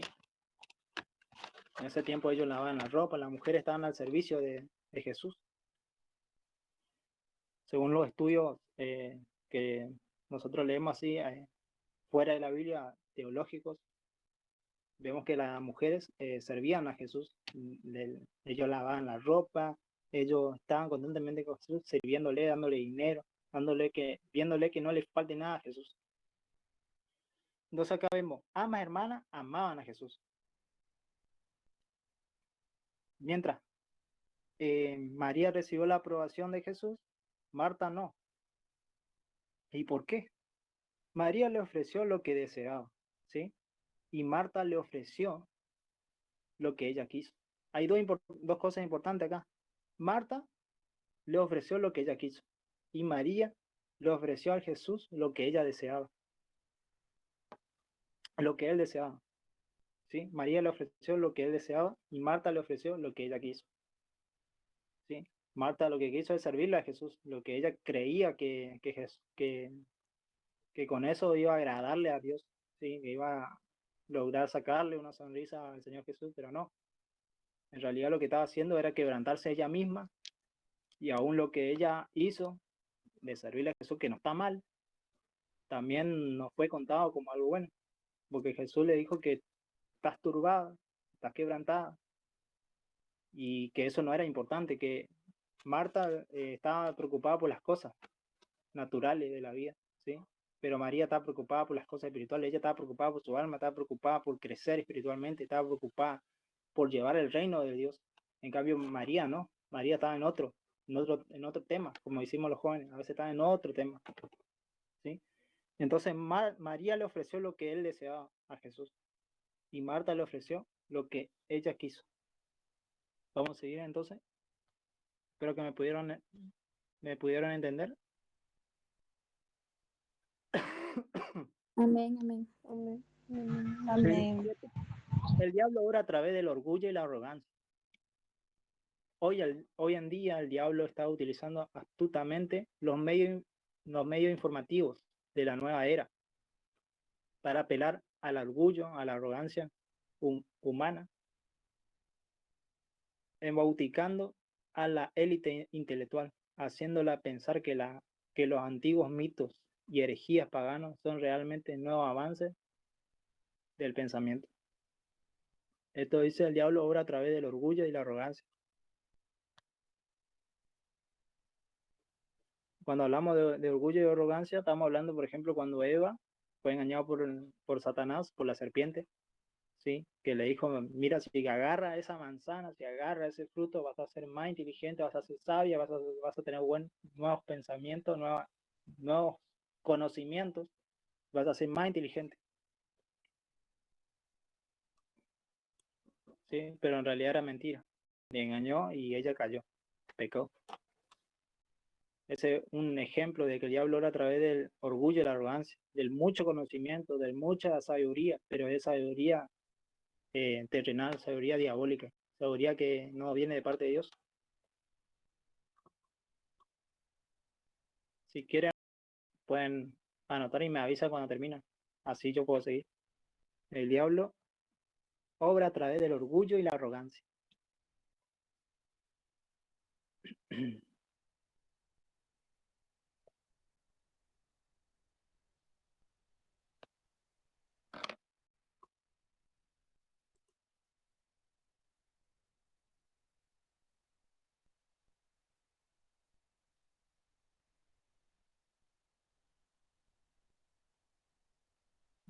En ese tiempo ellos lavaban la ropa, las mujeres estaban al servicio de Jesús. Según los estudios que nosotros leemos así, fuera de la Biblia, teológicos, vemos que las mujeres servían a Jesús, ellos lavaban la ropa, ellos estaban constantemente con Jesús, sirviéndole, dándole dinero, viéndole que no le falte nada a Jesús. Entonces acá vemos, ambas hermanas amaban a Jesús. Mientras María recibió la aprobación de Jesús, Marta no. ¿Y por qué? María le ofreció lo que deseaba, ¿sí? Y Marta le ofreció lo que ella quiso. Hay dos cosas importantes acá. Marta le ofreció lo que ella quiso y María le ofreció a Jesús lo que ella deseaba, lo que él deseaba. ¿Sí? María le ofreció lo que él deseaba y Marta le ofreció lo que ella quiso. ¿Sí? Marta lo que quiso es servirle a Jesús, lo que ella creía que con eso iba a agradarle a Dios, ¿sí? Que iba a lograr sacarle una sonrisa al Señor Jesús, pero no. En realidad lo que estaba haciendo era quebrantarse ella misma y aún lo que ella hizo de servirle a Jesús, que no está mal, también nos fue contado como algo bueno, porque Jesús le dijo que estás turbada, estás quebrantada, y que eso no era importante, que Marta estaba preocupada por las cosas naturales de la vida, ¿sí? Pero María estaba preocupada por las cosas espirituales, ella estaba preocupada por su alma, estaba preocupada por crecer espiritualmente, estaba preocupada por llevar el reino de Dios. En cambio, María no, María estaba en otro tema, como decimos los jóvenes, a veces estaba en otro tema, ¿sí? Entonces María le ofreció lo que él deseaba a Jesús y Marta le ofreció lo que ella quiso. Vamos a seguir entonces. Espero que me pudieron entender. Amén, amén. Amén. Amén. El diablo obra a través del orgullo y la arrogancia. Hoy en día el diablo está utilizando astutamente los medios informativos de la nueva era para apelar al orgullo, a la arrogancia humana, embauticando a la élite intelectual, haciéndola pensar que los antiguos mitos y herejías paganos son realmente nuevos avances del pensamiento. Esto dice el diablo obra a través del orgullo y la arrogancia. Cuando hablamos de orgullo y arrogancia, estamos hablando, por ejemplo, cuando Eva fue engañada por Satanás, por la serpiente, ¿sí? Que le dijo, mira, si agarra esa manzana, si agarra ese fruto, vas a ser más inteligente, vas a ser sabia, vas a tener nuevos pensamientos, nuevos conocimientos, vas a ser más inteligente, ¿sí? Pero en realidad era mentira. Le engañó y ella cayó, pecó. Ese es un ejemplo de que el diablo obra a través del orgullo y la arrogancia, del mucho conocimiento, de mucha sabiduría, pero es sabiduría terrenal, sabiduría diabólica, sabiduría que no viene de parte de Dios. Si quieren, pueden anotar y me avisan cuando termina. Así yo puedo seguir. El diablo obra a través del orgullo y la arrogancia.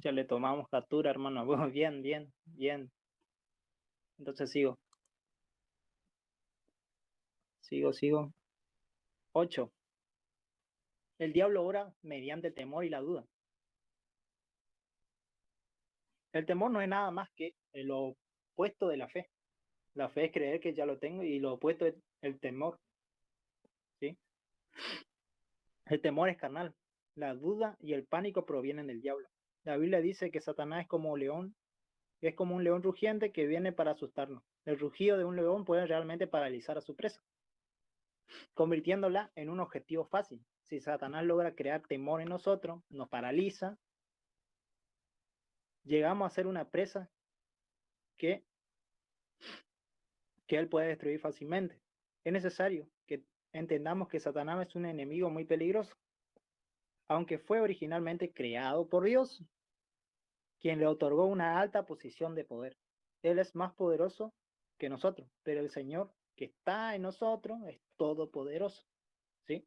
Ya le tomamos captura, hermano. Bueno, bien, bien, bien. Entonces sigo. 8. El diablo obra mediante el temor y la duda. El temor no es nada más que lo opuesto de la fe. La fe es creer que ya lo tengo y lo opuesto es el temor, ¿sí? El temor es carnal. La duda y el pánico provienen del diablo. La Biblia dice que Satanás es como un león, es como un león rugiente que viene para asustarnos. El rugido de un león puede realmente paralizar a su presa, convirtiéndola en un objetivo fácil. Si Satanás logra crear temor en nosotros, nos paraliza, llegamos a ser una presa que él puede destruir fácilmente. Es necesario que entendamos que Satanás es un enemigo muy peligroso, aunque fue originalmente creado por Dios, quien le otorgó una alta posición de poder. Él es más poderoso que nosotros, pero el Señor que está en nosotros es todopoderoso, ¿sí?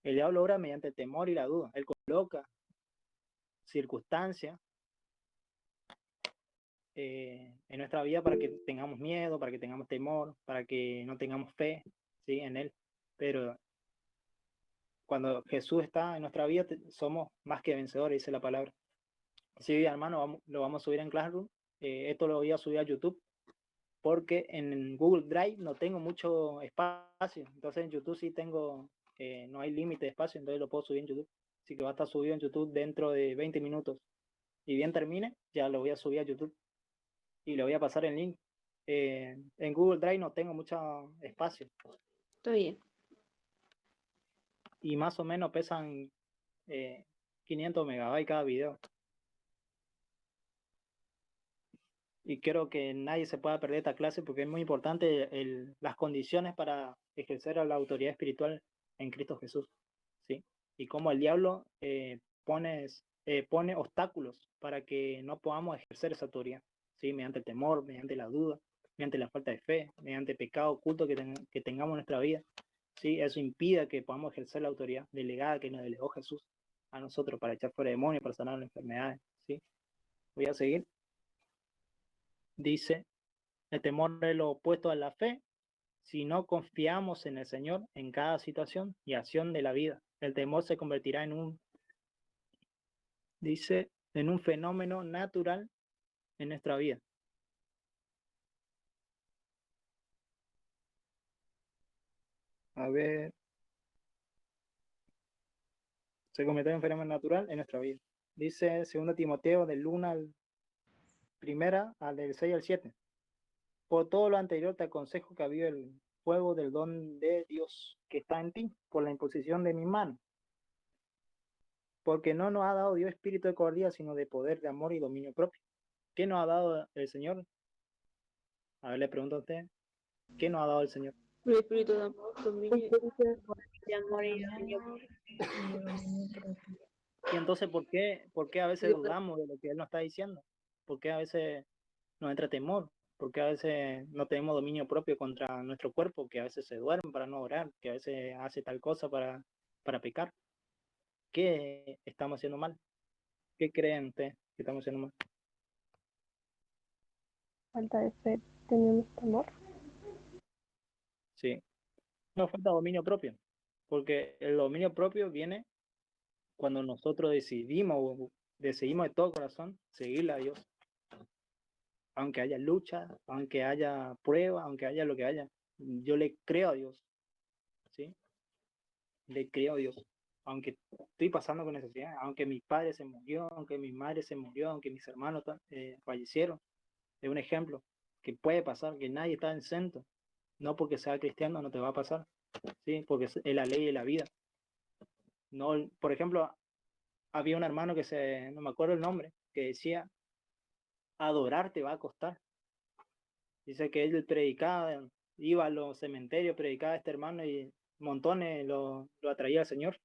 El diablo obra mediante el temor y la duda. Él coloca circunstancias en nuestra vida para que tengamos miedo, para que tengamos temor, para que no tengamos fe, ¿sí? En Él. Pero cuando Jesús está en nuestra vida, somos más que vencedores, dice la palabra. Sí, hermano, lo vamos a subir en Classroom. Esto lo voy a subir a YouTube porque en Google Drive no tengo mucho espacio. Entonces en YouTube sí tengo, no hay límite de espacio, entonces lo puedo subir en YouTube. Así que va a estar subido en YouTube dentro de 20 minutos. Y bien termine, ya lo voy a subir a YouTube y le voy a pasar el link. En Google Drive no tengo mucho espacio Está bien. y más o menos pesan 500 megabytes cada video. Y creo que nadie se pueda perder esta clase porque es muy importante las condiciones para ejercer a la autoridad espiritual en Cristo Jesús, ¿sí? Y cómo el diablo pone obstáculos para que no podamos ejercer esa autoridad, ¿sí? Mediante el temor, mediante la duda, mediante la falta de fe, mediante el pecado oculto que tengamos en nuestra vida, ¿sí? Eso impide que podamos ejercer la autoridad delegada que nos delegó Jesús a nosotros para echar fuera demonios, para sanar las enfermedades, ¿sí? Voy a seguir. Dice, el temor es lo opuesto a la fe. Si no confiamos en el Señor en cada situación y acción de la vida, el temor se convertirá dice, en un fenómeno natural en nuestra vida. A ver, se convierte en un fenómeno natural en nuestra vida. Dice 2 Timoteo del 1 al 1 al del 6 al 7. Por todo lo anterior te aconsejo que avive el fuego del don de Dios que está en ti por la imposición de mi mano. Porque no nos ha dado Dios espíritu de cobardía, sino de poder, de amor y dominio propio. ¿Qué nos ha dado el Señor? A ver, le pregunto a usted, ¿qué nos ha dado el Señor? El espíritu de amor, dominio, de amor y dominio. Y entonces, ¿por qué a veces dudamos de lo que Él nos está diciendo? ¿Por qué a veces nos entra temor? ¿Por qué a veces no tenemos dominio propio contra nuestro cuerpo? Que a veces se duerme para no orar, que a veces hace tal cosa para pecar. ¿Qué estamos haciendo mal? ¿Qué creen ustedes que estamos haciendo mal? Falta de fe, tenemos temor. Sí, nos falta dominio propio, porque el dominio propio viene cuando nosotros decidimos de todo corazón seguirle a Dios, aunque haya lucha, aunque haya prueba, aunque haya lo que haya, yo le creo a Dios, ¿sí? Le creo a Dios, aunque estoy pasando con necesidad, aunque mi padre se murió, aunque mi madre se murió, aunque mis hermanos fallecieron, es un ejemplo que puede pasar, que nadie está exento, no porque sea cristiano no te va a pasar, ¿sí? Porque es la ley de la vida. No, por ejemplo, había un hermano no me acuerdo el nombre, que decía, adorar te va a costar. Dice que él predicaba, iba a los cementerios, predicaba a este hermano y montones lo atraía al Señor,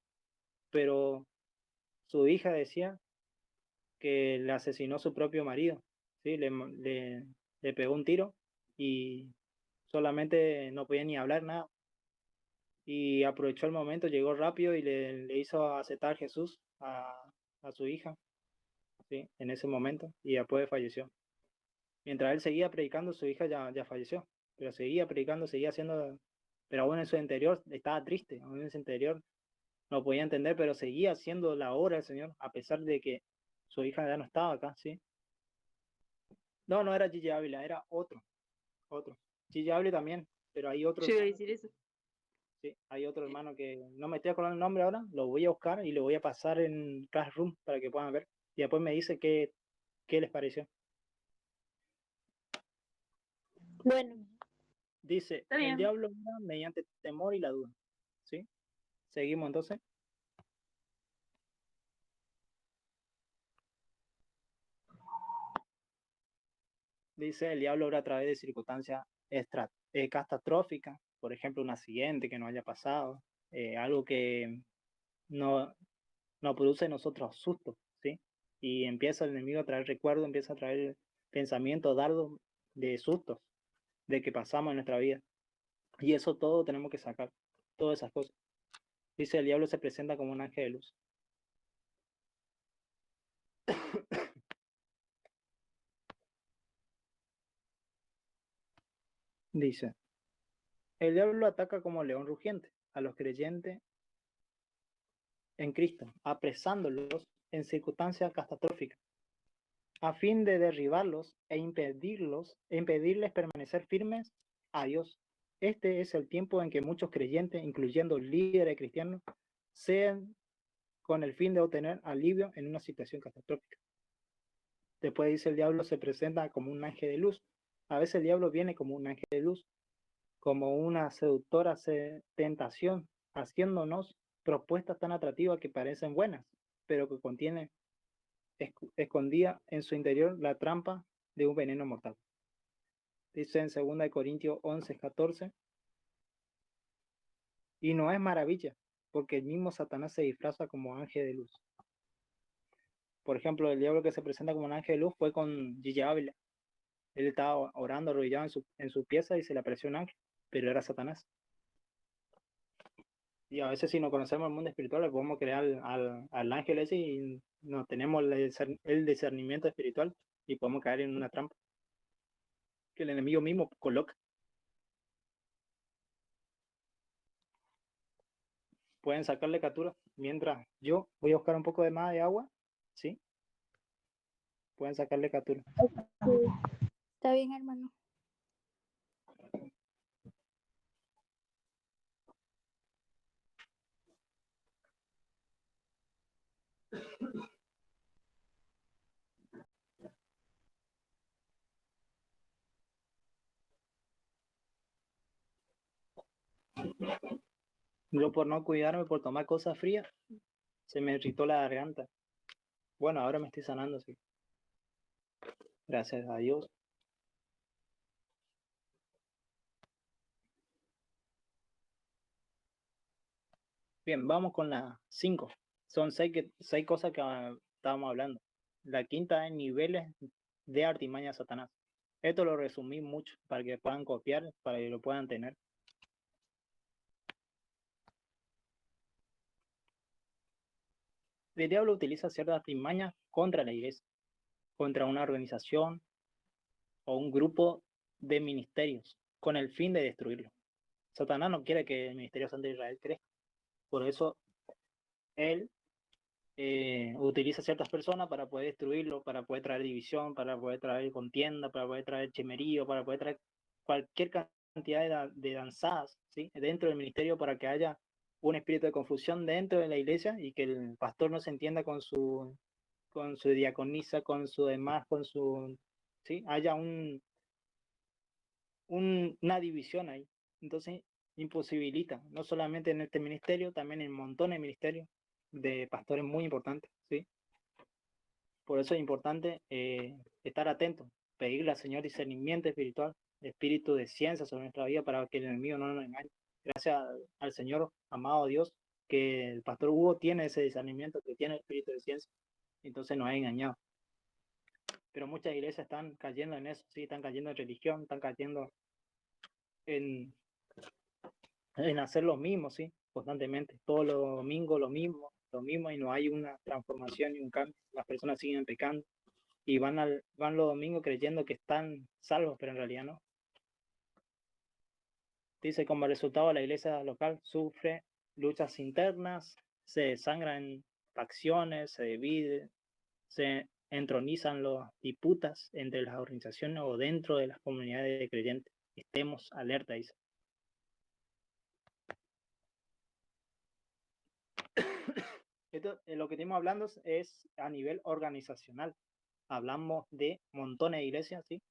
pero su hija decía que le asesinó a su propio marido, ¿sí? Le pegó un tiro y solamente no podía ni hablar nada. Y aprovechó el momento, llegó rápido y le hizo aceptar Jesús a su hija, ¿sí? En ese momento y después falleció. Mientras él seguía predicando, su hija ya falleció, pero seguía predicando, seguía haciendo, pero aún en su interior estaba triste, aún en su interior no podía entender, pero seguía haciendo la obra del Señor, a pesar de que su hija ya no estaba acá, ¿sí? No, no era Gigi Ávila, era otro. Gigi Ávila también, pero hay otros, Yo iba a decir eso. Sí, hay otro hermano que no me estoy acordando el nombre ahora, lo voy a buscar y lo voy a pasar en Classroom para que puedan ver. Y después me dice qué les pareció. Bueno, Dice, está el bien. diablo obra mediante temor y la duda. ¿Sí? Seguimos entonces. Dice, el diablo obra a través de circunstancias catastróficas, por ejemplo, un accidente que no haya pasado, algo que no, nos produce en nosotros susto, ¿sí? Y empieza el enemigo a traer recuerdos, empieza a traer pensamientos, dardos de sustos de que pasamos en nuestra vida. Y eso todo tenemos que sacar, todas esas cosas. Dice, el diablo se presenta como un ángel de luz. Dice, el diablo ataca como león rugiente a los creyentes en Cristo, apresándolos en circunstancias catastróficas, a fin de derribarlos e impedirles permanecer firmes a Dios. Este es el tiempo en que muchos creyentes, incluyendo líderes cristianos, sean con el fin de obtener alivio en una situación catastrófica. Después dice, el diablo se presenta como un ángel de luz. A veces el diablo viene como un ángel de luz, como una seductora tentación, haciéndonos propuestas tan atractivas que parecen buenas, pero que contienen escondida en su interior la trampa de un veneno mortal. Dice en 2 Corintios 11:14, y no es maravilla, porque el mismo Satanás se disfraza como ángel de luz. Por ejemplo, el diablo que se presenta como un ángel de luz fue con Gigi Ávila. Él estaba orando arrodillado en su pieza y se le apareció un ángel, pero era Satanás. Y a veces si no conocemos el mundo espiritual, le podemos crear al ángel ese y no tenemos el discernimiento espiritual y podemos caer en una trampa que el enemigo mismo coloca. Pueden sacarle captura mientras yo voy a buscar un poco de más de agua, ¿sí? Pueden sacarle captura. Está bien, hermano. Yo por no cuidarme, por tomar cosas frías, se me irritó la garganta. Bueno, ahora me estoy sanando, sí. Gracias a Dios. Bien, vamos con las 5. Son seis cosas que estábamos hablando. La quinta es niveles de artimaña Satanás. Esto lo resumí mucho para que puedan copiar, para que lo puedan tener. El diablo utiliza ciertas artimañas contra la iglesia, contra una organización o un grupo de ministerios, con el fin de destruirlo. Satanás no quiere que el Ministerio Santo de Israel crezca. Por eso él utiliza ciertas personas para poder destruirlo, para poder traer división, para poder traer contienda, para poder traer chimerío, para poder traer cualquier cantidad de danzadas, ¿sí? Dentro del ministerio, para que haya un espíritu de confusión dentro de la iglesia y que el pastor no se entienda con su diaconisa, con su demás, ¿sí? Haya una división ahí. Entonces, imposibilita, no solamente en este ministerio, también en montones de ministerios de pastores muy importantes, ¿sí? Por eso es importante estar atento, pedirle al Señor discernimiento espiritual, espíritu de ciencia sobre nuestra vida para que el enemigo no nos engañe. Gracias al Señor, amado Dios, que el pastor Hugo tiene ese discernimiento, que tiene el espíritu de ciencia, entonces nos ha engañado. Pero muchas iglesias están cayendo en eso, sí, están cayendo en religión, están cayendo en hacer lo mismo, sí, constantemente. Todos los domingos lo mismo, y no hay una transformación y un cambio. Las personas siguen pecando y van los domingos creyendo que están salvos, pero en realidad no. Dice, como resultado, la iglesia local sufre luchas internas, se desangran facciones, se divide, se entronizan las disputas entre las organizaciones o dentro de las comunidades de creyentes. Estemos alerta, dice. Esto, lo que estamos hablando es a nivel organizacional. Hablamos de montones de iglesias, ¿sí?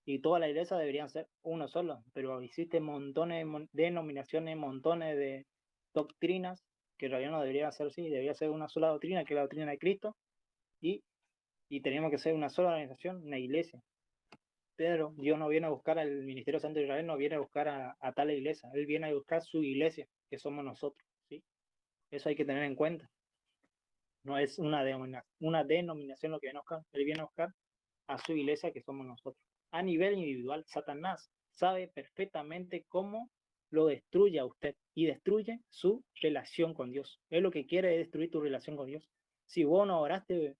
Y todas las iglesias deberían ser uno solo, pero existen montones de denominaciones, montones de doctrinas que en realidad no deberían ser así, debería ser una sola doctrina, que es la doctrina de Cristo, y, y tenemos que ser una sola organización, una iglesia. Pero Dios no viene a buscar al Ministerio Santo de Israel, no viene a buscar a tal iglesia, Él viene a buscar su iglesia, que somos nosotros, ¿sí? Eso hay que tener en cuenta. No es una denominación lo que viene a buscar, Él viene a buscar a su iglesia, que somos nosotros. A nivel individual, Satanás sabe perfectamente cómo lo destruye a usted y destruye su relación con Dios. Él lo que quiere es destruir tu relación con Dios. Si vos no oraste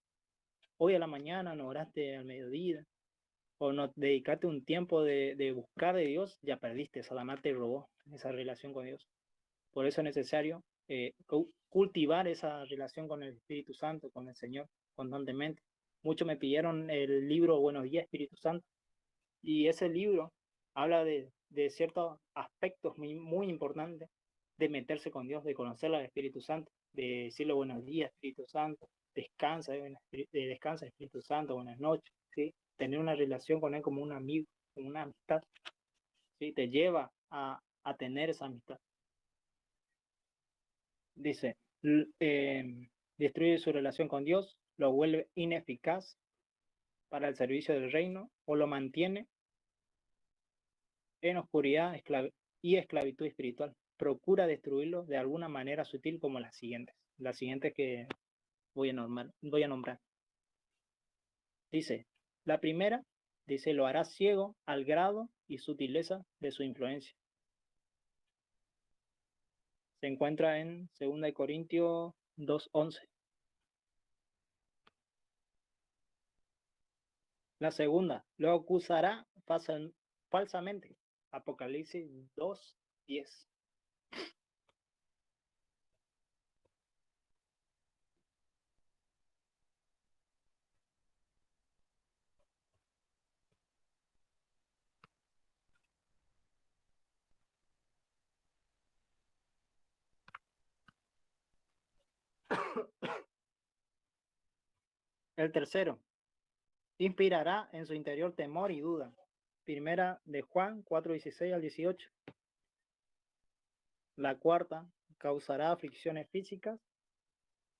hoy a la mañana, no oraste al mediodía, o no dedicaste un tiempo de buscar de Dios, ya perdiste. Satanás te robó esa relación con Dios. Por eso es necesario cultivar esa relación con el Espíritu Santo, con el Señor, constantemente. Muchos me pidieron el libro Buenos días, Espíritu Santo, y ese libro habla de ciertos aspectos muy importantes de meterse con Dios, de conocer al Espíritu Santo, de decirle buenos días, Espíritu Santo, descansa, Espíritu Santo, buenas noches, ¿sí? Tener una relación con Él como un amigo, como una amistad, ¿sí? Te lleva a tener esa amistad. Dice, destruye su relación con Dios, lo vuelve ineficaz para el servicio del reino o lo mantiene en oscuridad y esclavitud espiritual. Procura destruirlo de alguna manera sutil como las siguientes que voy a nombrar. Dice, la primera, dice, lo hará ciego al grado y sutileza de su influencia. Se encuentra en 2 Corintios 2:11. La segunda, lo acusará falsamente. Apocalipsis 2:10. El tercero, inspirará en su interior temor y duda. Primera de Juan 4:16-18. La cuarta, causará aflicciones físicas.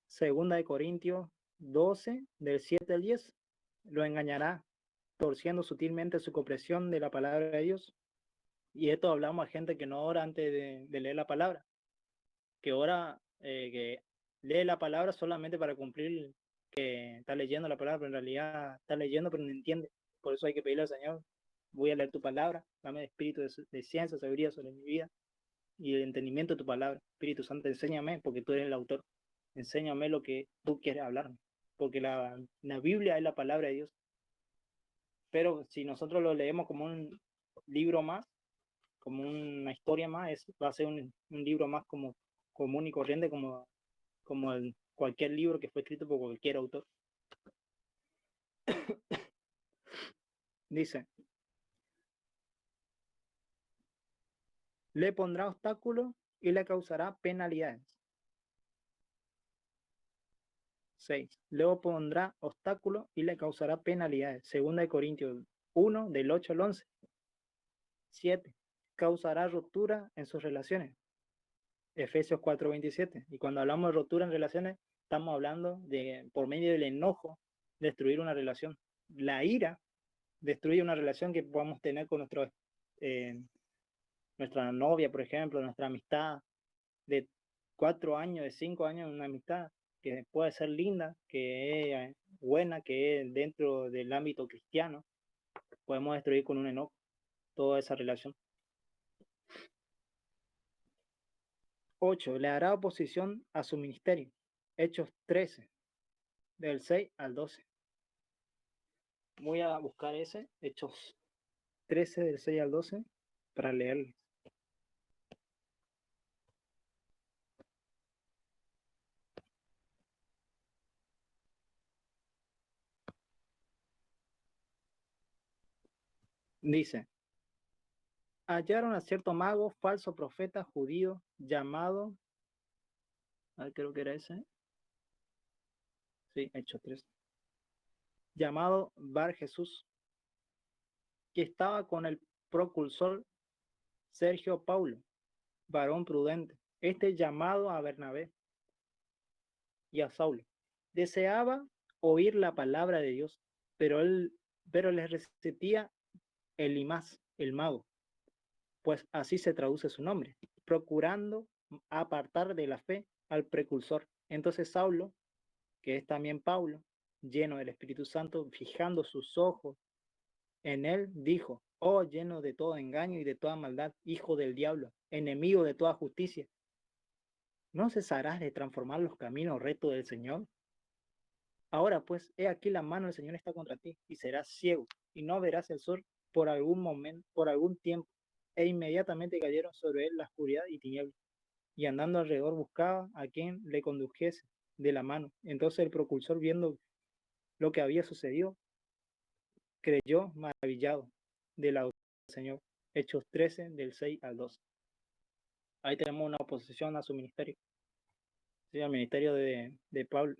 Segunda de Corintios 12, del 7 al 10. Lo engañará, torciendo sutilmente su comprensión de la palabra de Dios. Y esto hablamos a gente que no ora antes de leer la palabra, que ora, que lee la palabra solamente para cumplir que está leyendo la palabra, pero en realidad está leyendo pero no entiende. Por eso hay que pedirle al Señor, voy a leer tu palabra, dame espíritu de ciencia, sabiduría sobre mi vida y el entendimiento de tu palabra. Espíritu Santo, enséñame, porque tú eres el autor. Enséñame lo que tú quieres hablarme, porque la Biblia es la palabra de Dios. Pero si nosotros lo leemos como un libro más, como una historia más, va a ser un libro más como común y corriente, como cualquier libro que fue escrito por cualquier autor. Dice, le pondrá obstáculos y le causará penalidades. 6. Le pondrá obstáculos y le causará penalidades. 2 Corintios 1, del 8 al 11. 7. Causará ruptura en sus relaciones. Efesios 4:27. Y cuando hablamos de ruptura en relaciones, estamos hablando de, por medio del enojo, destruir una relación. La ira destruye una relación que podamos tener con nuestra novia, por ejemplo, nuestra amistad de 4 años, de 5 años, una amistad que puede ser linda, que es buena, que es dentro del ámbito cristiano. Podemos destruir con un enojo toda esa relación. 8. Le hará oposición a su ministerio. Hechos 13, del 6 al 12. Voy a buscar ese, Hechos 13, del 6 al 12, para leerles. Dice, hallaron a cierto mago, falso profeta judío, llamado, creo que era ese, Sí, Hechos 3. Llamado Bar Jesús, que estaba con el procursor Sergio Paulo, varón prudente. Este llamado a Bernabé y a Saulo. Deseaba oír la palabra de Dios, pero les resistía Elimas, el mago, pues así se traduce su nombre, procurando apartar de la fe al precursor. Entonces Saulo, que es también Paulo, lleno del Espíritu Santo, fijando sus ojos en él, dijo: oh, lleno de todo engaño y de toda maldad, hijo del diablo, enemigo de toda justicia, ¿no cesarás de transformar los caminos rectos del Señor? Ahora pues, he aquí la mano del Señor está contra ti, y serás ciego, y no verás el sol por algún momento, por algún tiempo. E inmediatamente cayeron sobre él la oscuridad y tinieblas, y andando alrededor buscaba a quien le condujese de la mano. Entonces el procursor, viendo lo que había sucedido, creyó maravillado de la autoridad del Señor. Hechos 13, del 6 al 12. Ahí tenemos una oposición a su ministerio, sí, al ministerio de Pablo.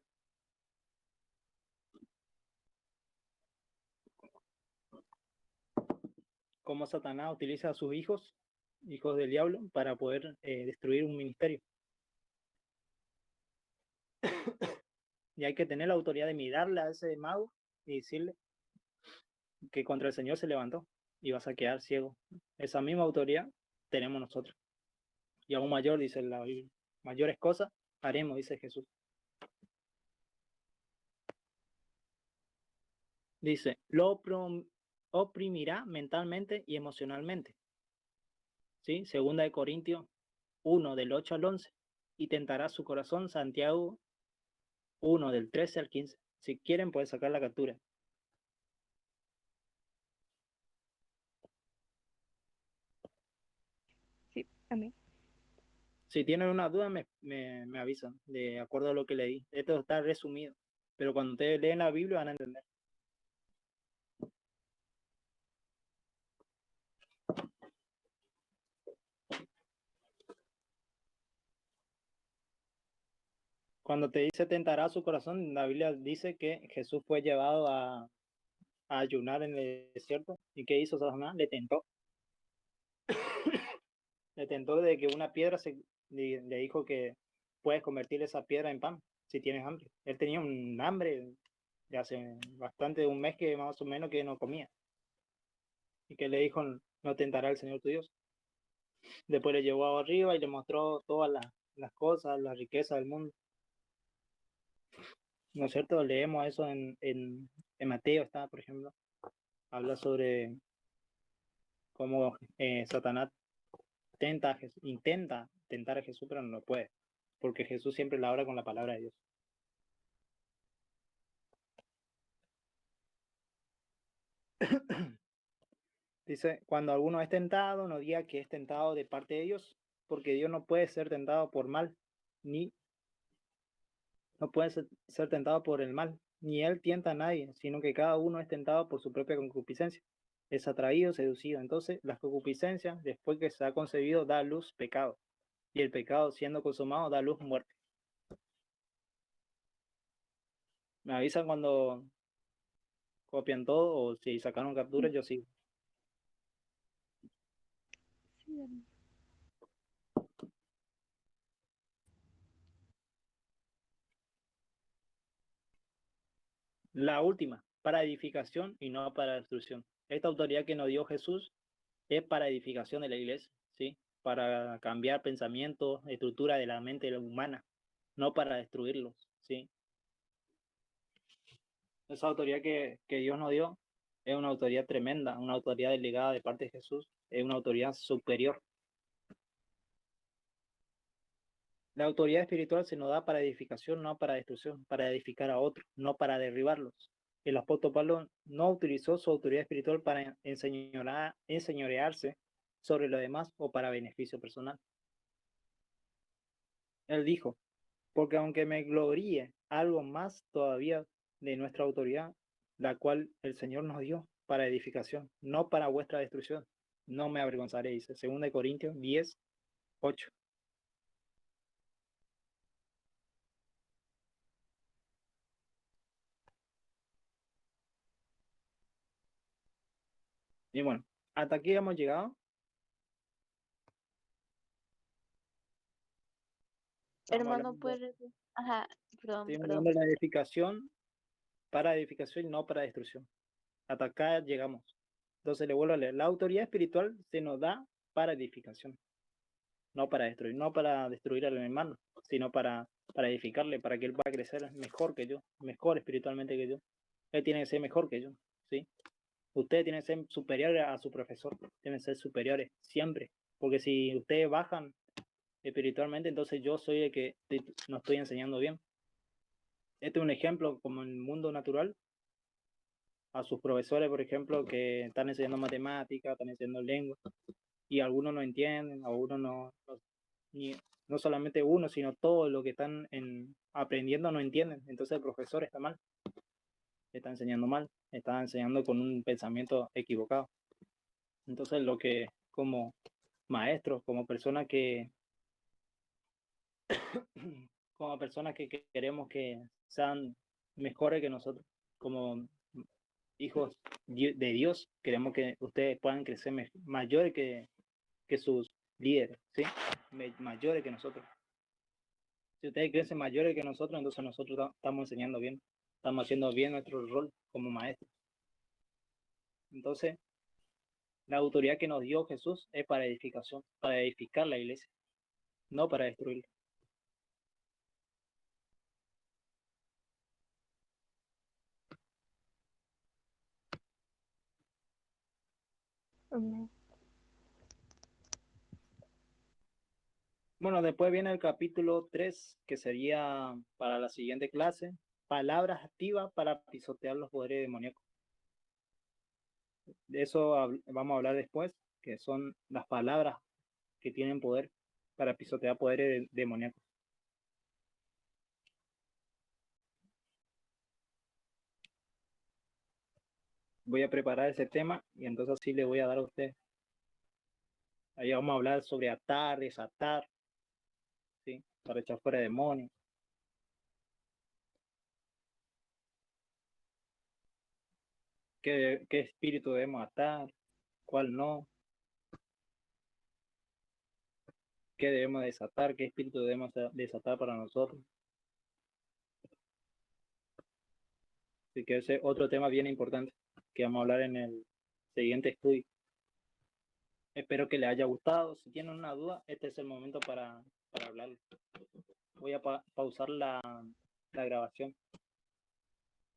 Cómo Satanás utiliza a sus hijos del diablo, para poder destruir un ministerio. Y hay que tener la autoridad de mirarle a ese mago y decirle que contra el Señor se levantó y vas a quedar ciego. Esa misma autoridad tenemos nosotros. Y aún mayor, dice la Biblia, mayores cosas haremos, dice Jesús. Dice, lo oprimirá mentalmente y emocionalmente. ¿Sí? Segunda de Corintios 1, del 8 al 11. Y tentará su corazón, Santiago 1, del 13 al 15. Si quieren, pueden sacar la captura. Sí, amén. Si tienen una duda, me avisan, de acuerdo a lo que leí. Esto está resumido, pero cuando ustedes leen la Biblia van a entender. Cuando te dice tentará su corazón, la Biblia dice que Jesús fue llevado a ayunar en el desierto. ¿Y qué hizo Satanás? Le tentó. Le tentó de que una piedra le dijo que puedes convertir esa piedra en pan si tienes hambre. Él tenía un hambre de hace bastante, un mes que más o menos que no comía. Y que le dijo, no tentará el Señor tu Dios. Después le llevó arriba y le mostró todas las cosas, la riqueza del mundo. ¿No es cierto? Leemos eso en Mateo, está, por ejemplo. Habla sobre cómo Satanás intenta tentar a Jesús, pero no lo puede. Porque Jesús siempre la habla con la palabra de Dios. Dice, cuando alguno es tentado, no diga que es tentado de parte de Dios, porque Dios no puede ser tentado por mal, ni no puede ser tentado por el mal, ni él tienta a nadie, sino que cada uno es tentado por su propia concupiscencia. Es atraído, seducido. Entonces, las concupiscencias, después que se ha concebido, da a luz pecado. Y el pecado, siendo consumado, da a luz muerte. Me avisan cuando copian todo o si sacaron capturas, yo sigo. Sí, amén. La última, para edificación y no para destrucción. Esta autoridad que nos dio Jesús es para edificación de la iglesia, ¿sí? Para cambiar pensamientos, estructura de la mente humana, no para destruirlos, ¿sí? Esa autoridad que Dios nos dio es una autoridad tremenda, una autoridad delegada de parte de Jesús, es una autoridad superior. La autoridad espiritual se nos da para edificación, no para destrucción, para edificar a otros, no para derribarlos. El apóstol Pablo no utilizó su autoridad espiritual para enseñorearse sobre los demás o para beneficio personal. Él dijo, porque aunque me gloríe algo más todavía de nuestra autoridad, la cual el Señor nos dio para edificación, no para vuestra destrucción, no me avergonzaré, dice 2 Corintios 10, 8. Y bueno, hasta aquí hemos llegado. Estamos Hermano, hablando, pues, ajá, perdón, estamos perdón. hablando de la edificación para edificación y no para destrucción. Hasta acá llegamos. Entonces le vuelvo a leer. La autoridad espiritual se nos da para edificación, no para destruir, no para destruir al hermano, sino para edificarle, para que él pueda crecer mejor que yo, mejor espiritualmente que yo. Él tiene que ser mejor que yo, ¿sí? Ustedes tienen que ser superiores a su profesor, tienen que ser superiores siempre, porque si ustedes bajan espiritualmente, entonces yo soy el que no estoy enseñando bien. Este es un ejemplo como en el mundo natural, a sus profesores, por ejemplo, que están enseñando matemáticas, están enseñando lengua, y algunos no entienden, algunos ni, no solamente uno, sino todo lo que están aprendiendo no entienden. Entonces el profesor está mal, está enseñando mal, está enseñando con un pensamiento equivocado. Entonces lo que como maestros, como personas que queremos que sean mejores que nosotros, como hijos de Dios, queremos que ustedes puedan crecer mayores que sus líderes, ¿sí? Mayores que nosotros. Si ustedes crecen mayores que nosotros, entonces nosotros estamos enseñando bien, estamos haciendo bien nuestro rol como maestros. Entonces, la autoridad que nos dio Jesús es para edificación, para edificar la iglesia, no para destruirla. Amén. Bueno, después viene el capítulo 3, que sería para la siguiente clase, palabras activas para pisotear los poderes demoníacos. De eso vamos a hablar después, que son las palabras que tienen poder para pisotear poderes demoníacos. Voy a preparar ese tema y entonces sí le voy a dar a usted. Ahí vamos a hablar sobre atar, desatar, ¿sí? Para echar fuera demonios. ¿Qué espíritu debemos atar? ¿Cuál no? ¿Qué debemos desatar? ¿Qué espíritu debemos desatar para nosotros? Así que ese es otro tema bien importante que vamos a hablar en el siguiente estudio. Espero que les haya gustado. Si tienen una duda, este es el momento para hablar. Voy a pausar la grabación.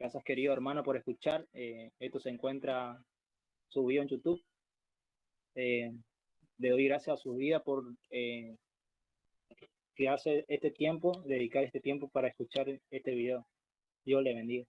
Gracias, querido hermano, por escuchar. Esto se encuentra subido en YouTube. Le doy gracias a su vida por que hace este tiempo, dedicar este tiempo para escuchar este video. Dios le bendiga.